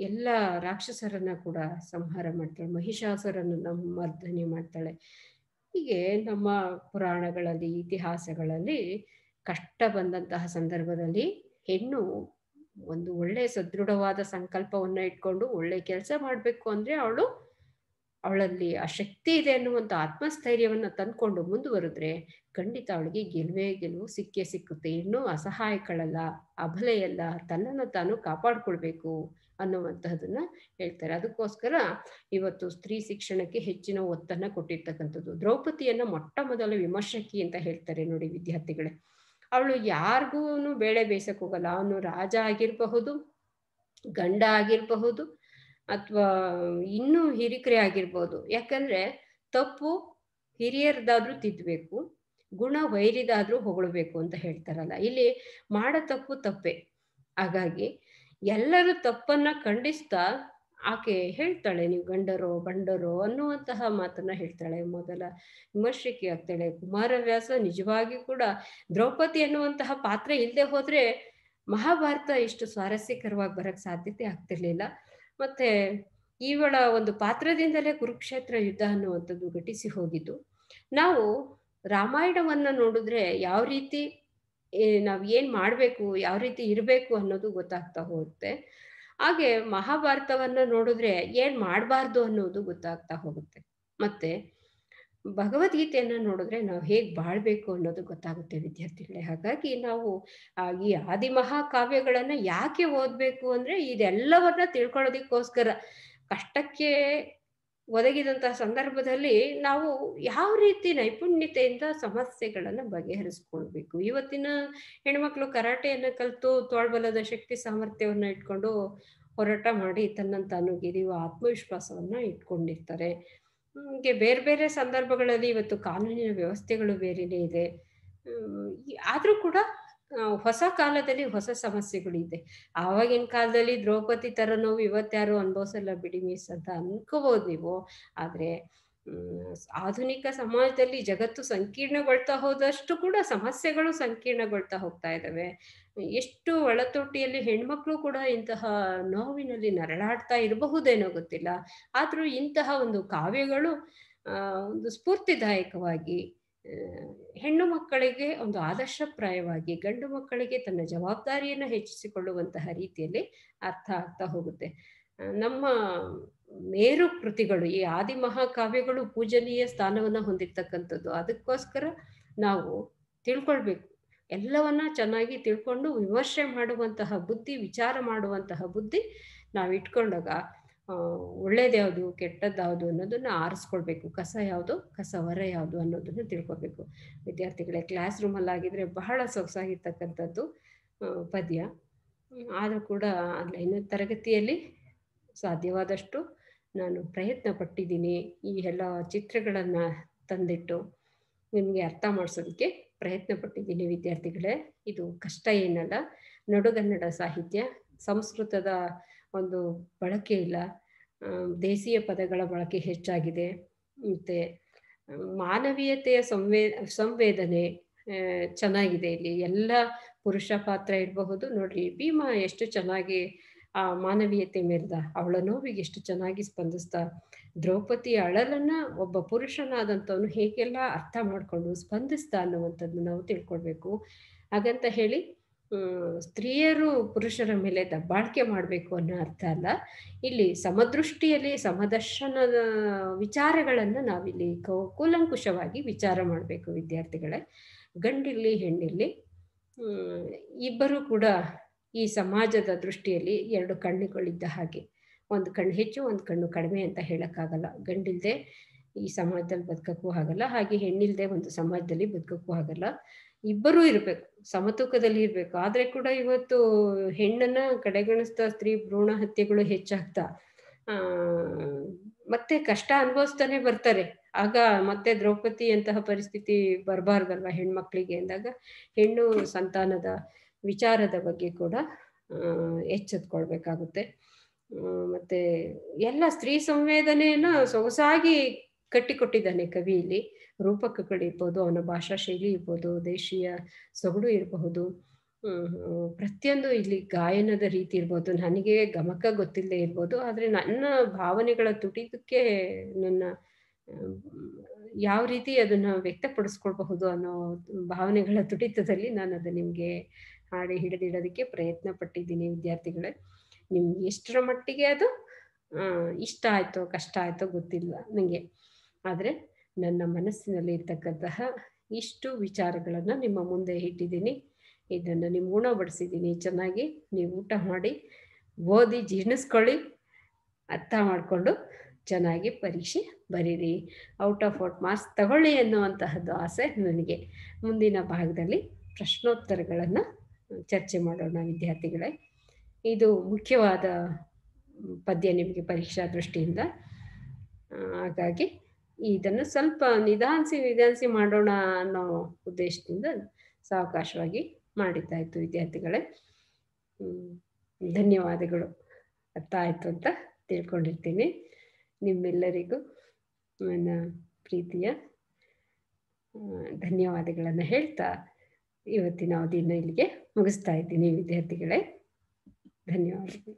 ಎಲ್ಲ ರಾಕ್ಷಸರನ್ನ ಕೂಡ ಸಂಹಾರ ಮಾಡ್ತಾಳೆ, ಮಹಿಷಾಸುರನ್ನ ಮರ್ದನೆ ಮಾಡ್ತಾಳೆ. ಹೀಗೆ ನಮ್ಮ ಪುರಾಣಗಳಲ್ಲಿ, ಇತಿಹಾಸಗಳಲ್ಲಿ ಕಷ್ಟ ಬಂದಂತಹ ಸಂದರ್ಭದಲ್ಲಿ ಹೆಣ್ಣು ಒಂದು ಒಳ್ಳೆ ಸದೃಢವಾದ ಸಂಕಲ್ಪವನ್ನ ಇಟ್ಕೊಂಡು ಒಳ್ಳೆ ಕೆಲಸ ಮಾಡಬೇಕು ಅಂದ್ರೆ ಅವಳಲ್ಲಿ ಆ ಶಕ್ತಿ ಇದೆ ಅನ್ನುವಂಥ ಆತ್ಮಸ್ಥೈರ್ಯವನ್ನ ತಂದ್ಕೊಂಡು ಮುಂದುವರೆದ್ರೆ ಖಂಡಿತ ಅವಳಿಗೆ ಗೆಲುವು ಸಿಕ್ಕುತ್ತೆ. ಇನ್ನೂ ಅಸಹಾಯಕಳಲ್ಲ, ಅಬಲೆಯಲ್ಲ, ತನ್ನನ್ನು ತಾನು ಕಾಪಾಡ್ಕೊಳ್ಬೇಕು ಅನ್ನುವಂತಹದನ್ನ ಹೇಳ್ತಾರೆ. ಅದಕ್ಕೋಸ್ಕರ ಇವತ್ತು ಸ್ತ್ರೀ ಶಿಕ್ಷಣಕ್ಕೆ ಹೆಚ್ಚಿನ ಒತ್ತನ್ನ ಕೊಟ್ಟಿರ್ತಕ್ಕಂಥದ್ದು. ದ್ರೌಪದಿಯನ್ನ ಮೊಟ್ಟ ಮೊದಲ ವಿಮರ್ಶಕಿ ಅಂತ ಹೇಳ್ತಾರೆ ನೋಡಿ ವಿದ್ಯಾರ್ಥಿಗಳೇ. ಅವಳು ಯಾರಿಗೂ ಬೇಳೆ ಬೇಯಿಸಕ್ ಹೋಗಲ್ಲ. ಅವನು ರಾಜ ಆಗಿರಬಹುದು, ಗಂಡ ಆಗಿರಬಹುದು, ಅಥವಾ ಇನ್ನೂ ಹಿರಿಕರೇ ಆಗಿರ್ಬೋದು. ಯಾಕಂದ್ರೆ ತಪ್ಪು ಹಿರಿಯರ್ದಾದ್ರೂ ತಿದ್ದಬೇಕು, ಗುಣ ವೈರಿದಾದ್ರೂ ಹೊಗಳಬೇಕು ಅಂತ ಹೇಳ್ತಾರಲ್ಲ. ಇಲ್ಲಿ ಮಾಡೋ ತಪ್ಪು ತಪ್ಪೆ. ಹಾಗಾಗಿ ಎಲ್ಲರೂ ತಪ್ಪನ್ನ ಖಂಡಿಸ್ತಾ ಆಕೆ ಹೇಳ್ತಾಳೆ, ನೀವು ಗಂಡರೋ ಬಂಡರೋ ಅನ್ನುವಂತಹ ಮಾತನ್ನ ಹೇಳ್ತಾಳೆ. ಮೊದಲ ವಿಮರ್ಶಕಿ ಆಗ್ತಾಳೆ. ಕುಮಾರವ್ಯಾಸ ನಿಜವಾಗಿ ಕೂಡ ದ್ರೌಪದಿ ಅನ್ನುವಂತಹ ಪಾತ್ರ ಇಲ್ಲದೆ ಹೋದ್ರೆ ಮಹಾಭಾರತ ಇಷ್ಟು ಸ್ವಾರಸ್ಯಕರವಾಗಿ ಬರಕ್ ಸಾಧ್ಯತೆ ಆಗ್ತಿರ್ಲಿಲ್ಲ. ಮತ್ತೆ ಇವಳ ಒಂದು ಪಾತ್ರದಿಂದಲೇ ಕುರುಕ್ಷೇತ್ರ ಯುದ್ಧ ಅನ್ನುವಂಥದ್ದು ಘಟಿಸಿ ಹೋಗಿದ್ದು. ನಾವು ರಾಮಾಯಣವನ್ನ ನೋಡಿದ್ರೆ ಯಾವ ರೀತಿ ನಾವು ಏನ್ ಮಾಡ್ಬೇಕು, ಯಾವ ರೀತಿ ಇರಬೇಕು ಅನ್ನೋದು ಗೊತ್ತಾಗ್ತಾ ಹೋಗುತ್ತೆ. ಹಾಗೆ ಮಹಾಭಾರತವನ್ನ ನೋಡಿದ್ರೆ ಏನ್ ಮಾಡಬಾರ್ದು ಅನ್ನೋದು ಗೊತ್ತಾಗ್ತಾ ಹೋಗುತ್ತೆ. ಮತ್ತೆ ಭಗವದ್ಗೀತೆಯನ್ನ ನೋಡಿದ್ರೆ ನಾವು ಹೇಗ್ ಬಾಳ್ಬೇಕು ಅನ್ನೋದು ಗೊತ್ತಾಗುತ್ತೆ ವಿದ್ಯಾರ್ಥಿಗಳೇ. ಹಾಗಾಗಿ ನಾವು ಈ ಆದಿಮಹಾಕಾವ್ಯಗಳನ್ನ ಯಾಕೆ ಓದ್ಬೇಕು ಅಂದ್ರೆ ಇದೆಲ್ಲವನ್ನ ತಿಳ್ಕೊಳ್ಳೋದಕ್ಕೋಸ್ಕರ. ಕಷ್ಟಕ್ಕೆ ಒದಗಿದಂತಹ ಸಂದರ್ಭದಲ್ಲಿ ನಾವು ಯಾವ ರೀತಿ ನೈಪುಣ್ಯತೆಯಿಂದ ಸಮಸ್ಯೆಗಳನ್ನ ಬಗೆಹರಿಸ್ಕೊಳ್ಬೇಕು. ಇವತ್ತಿನ ಹೆಣ್ಮಕ್ಳು ಕರಾಟೆಯನ್ನ ಕಲಿತು ತೋಳ್ಬಲದ ಶಕ್ತಿ ಸಾಮರ್ಥ್ಯವನ್ನ ಇಟ್ಕೊಂಡು ಹೋರಾಟ ಮಾಡಿ ತನ್ನನ್ನು ತಾನು ಗೆದಿಯುವ ಆತ್ಮವಿಶ್ವಾಸವನ್ನ ಇಟ್ಕೊಂಡಿರ್ತಾರೆ. ಹೀಗೆ ಬೇರೆ ಬೇರೆ ಸಂದರ್ಭಗಳಲ್ಲಿ ಇವತ್ತು ಕಾನೂನಿನ ವ್ಯವಸ್ಥೆಗಳು ಬೇರೆನೇ ಇದೆ. ಆದ್ರೂ ಕೂಡ ಹೊಸ ಕಾಲದಲ್ಲಿ ಹೊಸ ಸಮಸ್ಯೆಗಳಿದೆ. ಆವಾಗಿನ ಕಾಲದಲ್ಲಿ ದ್ರೌಪದಿ ತರ ನೋವು ಇವತ್ಯಾರು ಅನುಭವಿಸಲ್ಲ ಬಿಡಿ ಮಿಸ್ ಅಂತ ಅನ್ಕೋಬಹುದು ನೀವು. ಆದ್ರೆ ಆಧುನಿಕ ಸಮಾಜದಲ್ಲಿ ಜಗತ್ತು ಸಂಕೀರ್ಣಗೊಳ್ತಾ ಹೋದಷ್ಟು ಕೂಡ ಸಮಸ್ಯೆಗಳು ಸಂಕೀರ್ಣಗೊಳ್ತಾ ಹೋಗ್ತಾ ಇದ್ದಾವೆ. ಎಷ್ಟು ಒಳತೊಟ್ಟಿಯಲ್ಲಿ ಹೆಣ್ಮಕ್ಳು ಕೂಡ ಇಂತಹ ನೋವಿನಲ್ಲಿ ನರಳಾಡ್ತಾ ಇರಬಹುದೇನೋ ಗೊತ್ತಿಲ್ಲ. ಆದ್ರೂ ಇಂತಹ ಒಂದು ಕಾವ್ಯಗಳು ಒಂದು ಸ್ಫೂರ್ತಿದಾಯಕವಾಗಿ ಹೆಣ್ಣು ಮಕ್ಕಳಿಗೆ ಒಂದು ಆದರ್ಶಪ್ರಾಯವಾಗಿ, ಗಂಡು ಮಕ್ಕಳಿಗೆ ತನ್ನ ಜವಾಬ್ದಾರಿಯನ್ನು ಹೆಚ್ಚಿಸಿಕೊಳ್ಳುವಂತಹ ರೀತಿಯಲ್ಲಿ ಅರ್ಥ ಆಗ್ತಾ ಹೋಗುತ್ತೆ. ನಮ್ಮ ಮೇರು ಕೃತಿಗಳು, ಈ ಆದಿ ಮಹಾಕಾವ್ಯಗಳು ಪೂಜನೀಯ ಸ್ಥಾನವನ್ನ ಹೊಂದಿರ್ತಕ್ಕಂಥದ್ದು. ಅದಕ್ಕೋಸ್ಕರ ನಾವು ತಿಳ್ಕೊಳ್ಬೇಕು. ಎಲ್ಲವನ್ನ ಚೆನ್ನಾಗಿ ತಿಳ್ಕೊಂಡು ವಿಮರ್ಶೆ ಮಾಡುವಂತಹ ಬುದ್ಧಿ, ವಿಚಾರ ಮಾಡುವಂತಹ ಬುದ್ಧಿ ನಾವು ಇಟ್ಕೊಂಡಾಗ ಒಳ್ಳೇದ್ಯಾವುದು ಕೆಟ್ಟದ್ದಾವುದು ಅನ್ನೋದನ್ನ ಆರಿಸ್ಕೊಳ್ಬೇಕು. ಕಸ ಯಾವುದು, ಕಸ ಹೊರ ಯಾವುದು ಅನ್ನೋದನ್ನ ತಿಳ್ಕೊಬೇಕು. ವಿದ್ಯಾರ್ಥಿಗಳೇ, ಕ್ಲಾಸ್ ರೂಮಲ್ಲಿ ಆಗಿದ್ರೆ ಬಹಳ ಸೊಗಸಾಗಿರ್ತಕ್ಕಂಥದ್ದು ಪದ್ಯ. ಆದರೂ ಕೂಡ ಆನ್ಲೈನ್ ತರಗತಿಯಲ್ಲಿ ಸಾಧ್ಯವಾದಷ್ಟು ನಾನು ಪ್ರಯತ್ನ ಪಟ್ಟಿದ್ದೀನಿ. ಈ ಎಲ್ಲ ಚಿತ್ರಗಳನ್ನು ತಂದಿಟ್ಟು ನಿಮಗೆ ಅರ್ಥ ಮಾಡಿಸೋದಕ್ಕೆ ಪ್ರಯತ್ನ ಪಟ್ಟಿದ್ದೀನಿ ವಿದ್ಯಾರ್ಥಿಗಳೇ. ಇದು ಕಷ್ಟ ಏನಲ್ಲ. ನಡುಗನ್ನಡ ಸಾಹಿತ್ಯ, ಸಂಸ್ಕೃತದ ಒಂದು ಬಳಕೆ ಇಲ್ಲ, ದೇಶೀಯ ಪದಗಳ ಬಳಕೆ ಹೆಚ್ಚಾಗಿದೆ. ಮತ್ತು ಮಾನವೀಯತೆಯ ಸಂವೇದನೆ ಚೆನ್ನಾಗಿದೆ ಇಲ್ಲಿ. ಎಲ್ಲ ಪುರುಷ ಪಾತ್ರ ಇರಬಹುದು. ನೋಡ್ರಿ, ಭೀಮ ಎಷ್ಟು ಚೆನ್ನಾಗಿ ಆ ಮಾನವೀಯತೆ ಮೆರೆದ, ಅವಳ ನೋವಿಗೆ ಎಷ್ಟು ಚೆನ್ನಾಗಿ ಸ್ಪಂದಿಸ್ತಾ, ದ್ರೌಪದಿ ಅಳಲನ್ನ ಒಬ್ಬ ಪುರುಷನಾದಂಥವನು ಹೇಗೆಲ್ಲ ಅರ್ಥ ಮಾಡಿಕೊಂಡು ಸ್ಪಂದಿಸ್ತಾ ಅನ್ನುವಂಥದ್ದು ನಾವು ತಿಳ್ಕೊಳ್ಬೇಕು. ಹಾಗಂತ ಹೇಳಿ ಸ್ತ್ರೀಯರು ಪುರುಷರ ಮೇಲೆ ದಬ್ಬಾಳಿಕೆ ಮಾಡಬೇಕು ಅನ್ನೋ ಅರ್ಥ ಅಲ್ಲ. ಇಲ್ಲಿ ಸಮದೃಷ್ಟಿಯಲ್ಲಿ ಸಮದರ್ಶನದ ವಿಚಾರಗಳನ್ನು ನಾವಿಲ್ಲಿ ಕೂಲಂಕುಷವಾಗಿ ವಿಚಾರ ಮಾಡಬೇಕು ವಿದ್ಯಾರ್ಥಿಗಳೇ. ಗಂಡಿರಲಿ ಹೆಣ್ಣಿರಲಿ, ಇಬ್ಬರೂ ಕೂಡ ಈ ಸಮಾಜದ ದೃಷ್ಟಿಯಲ್ಲಿ ಎರಡು ಕಣ್ಣುಗಳಿದ್ದ ಹಾಗೆ. ಒಂದು ಕಣ್ಣು ಹೆಚ್ಚು, ಒಂದು ಕಣ್ಣು ಕಡಿಮೆ ಅಂತ ಹೇಳೋಕ್ಕಾಗಲ್ಲ. ಗಂಡಿಲ್ಲದೆ ಈ ಸಮಾಜದಲ್ಲಿ ಬದುಕಕ್ಕೂ ಆಗಲ್ಲ, ಹಾಗೆ ಹೆಣ್ಣಿಲ್ಲದೆ ಒಂದು ಸಮಾಜದಲ್ಲಿ ಬದುಕಕ್ಕೂ ಆಗಲ್ಲ. ಇಬ್ಬರೂ ಇರಬೇಕು, ಸಮತೂಕದಲ್ಲಿ ಇರಬೇಕು. ಆದರೆ ಕೂಡ ಇವತ್ತು ಹೆಣ್ಣನ್ನು ಕಡೆಗಣಿಸ್ತಾ ಸ್ತ್ರೀ ಭ್ರೂಣ ಹತ್ಯೆಗಳು ಹೆಚ್ಚಾಗ್ತಾ ಮತ್ತೆ ಕಷ್ಟ ಅನುಭವಿಸ್ತಾನೆ ಬರ್ತಾರೆ. ಆಗ ಮತ್ತೆ ದ್ರೌಪದಿ ಅಂತಹ ಪರಿಸ್ಥಿತಿ ಬರಬಾರ್ದಲ್ವ ಹೆಣ್ಮಕ್ಳಿಗೆ ಅಂದಾಗ ಹೆಣ್ಣು ಸಂತಾನದ ವಿಚಾರದ ಬಗ್ಗೆ ಕೂಡ ಎಚ್ಚೆತ್ಕೊಳ್ಬೇಕಾಗುತ್ತೆ. ಮತ್ತು ಎಲ್ಲ ಸ್ತ್ರೀ ಸಂವೇದನೆಯನ್ನು ಸೊಗಸಾಗಿ ಕಟ್ಟಿಕೊಟ್ಟಿದ್ದಾನೆ ಕವಿ ಇಲ್ಲಿ. ರೂಪಕಗಳಿರ್ಬೋದು, ಅವನ ಭಾಷಾ ಶೈಲಿ ಇರ್ಬೋದು, ದೇಶೀಯ ಸೊಗಡು ಇರಬಹುದು, ಪ್ರತಿಯೊಂದು ಇಲ್ಲಿ ಗಾಯನದ ರೀತಿ ಇರ್ಬೋದು. ನನಗೆ ಗಮಕ ಗೊತ್ತಿಲ್ಲದೆ ಇರ್ಬೋದು, ಆದರೆ ನನ್ನ ಭಾವನೆಗಳ ತುಟಿತಕ್ಕೆ ನನ್ನ ಯಾವ ರೀತಿ ಅದನ್ನು ವ್ಯಕ್ತಪಡಿಸ್ಕೊಳ್ಬಹುದು ಅನ್ನೋ ಭಾವನೆಗಳ ತುಟಿತದಲ್ಲಿ ನಾನು ಅದು ನಿಮಗೆ ಹಾಡಿ ಹಿಡಿದಿಡೋದಕ್ಕೆ ಪ್ರಯತ್ನ ಪಟ್ಟಿದ್ದೀನಿ ವಿದ್ಯಾರ್ಥಿಗಳೇ. ನಿಮ್ಗೆ ಎಷ್ಟರ ಮಟ್ಟಿಗೆ ಅದು ಇಷ್ಟ ಆಯಿತೋ ಕಷ್ಟ ಆಯಿತೋ ಗೊತ್ತಿಲ್ಲ ನನಗೆ, ಆದರೆ ನನ್ನ ಮನಸ್ಸಿನಲ್ಲಿ ಇರ್ತಕ್ಕಂತಹ ಇಷ್ಟು ವಿಚಾರಗಳನ್ನು ನಿಮ್ಮ ಮುಂದೆ ಇಟ್ಟಿದ್ದೀನಿ. ಇದನ್ನು ನಿಮ್ಗೆ ಉಣಬಡಿಸಿದ್ದೀನಿ. ಚೆನ್ನಾಗಿ ನೀವು ಊಟ ಮಾಡಿ, ಓದಿ, ಜೀರ್ಣಿಸ್ಕೊಳ್ಳಿ, ಅರ್ಥ ಮಾಡಿಕೊಂಡು ಚೆನ್ನಾಗಿ ಪರೀಕ್ಷೆ ಬರೀರಿ, ಔಟ್ ಆಫ್ ಮಾರ್ಕ್ಸ್ ತಗೊಳ್ಳಿ ಅನ್ನುವಂತಹದ್ದು ಆಸೆ ನನಗೆ. ಮುಂದಿನ ಭಾಗದಲ್ಲಿ ಪ್ರಶ್ನೋತ್ತರಗಳನ್ನು ಚರ್ಚೆ ಮಾಡೋಣ ವಿದ್ಯಾರ್ಥಿಗಳೇ. ಇದು ಮುಖ್ಯವಾದ ಪದ್ಯ ನಿಮಗೆ ಪರೀಕ್ಷಾ ದೃಷ್ಟಿಯಿಂದ. ಹಾಗಾಗಿ ಇದನ್ನು ಸ್ವಲ್ಪ ನಿಧಾನಿಸಿ ಮಾಡೋಣ ಅನ್ನೋ ಉದ್ದೇಶದಿಂದ ಸಾವಕಾಶವಾಗಿ ಮಾಡಿದ್ದಾಯಿತು ವಿದ್ಯಾರ್ಥಿಗಳೇ. ಧನ್ಯವಾದಗಳು. ಅರ್ಥ ಆಯಿತು ಅಂತ ತಿಳ್ಕೊಂಡಿರ್ತೀನಿ. ನಿಮ್ಮೆಲ್ಲರಿಗೂ ನನ್ನ ಪ್ರೀತಿಯ ಧನ್ಯವಾದಗಳನ್ನು ಹೇಳ್ತಾ ಇವತ್ತಿನ ಅವಧಿಯನ್ನು ಇಲ್ಲಿಗೆ ಮುಗಿಸ್ತಾ ಇದ್ದೀನಿ ವಿದ್ಯಾರ್ಥಿಗಳೇ. ಧನ್ಯವಾದಗಳು.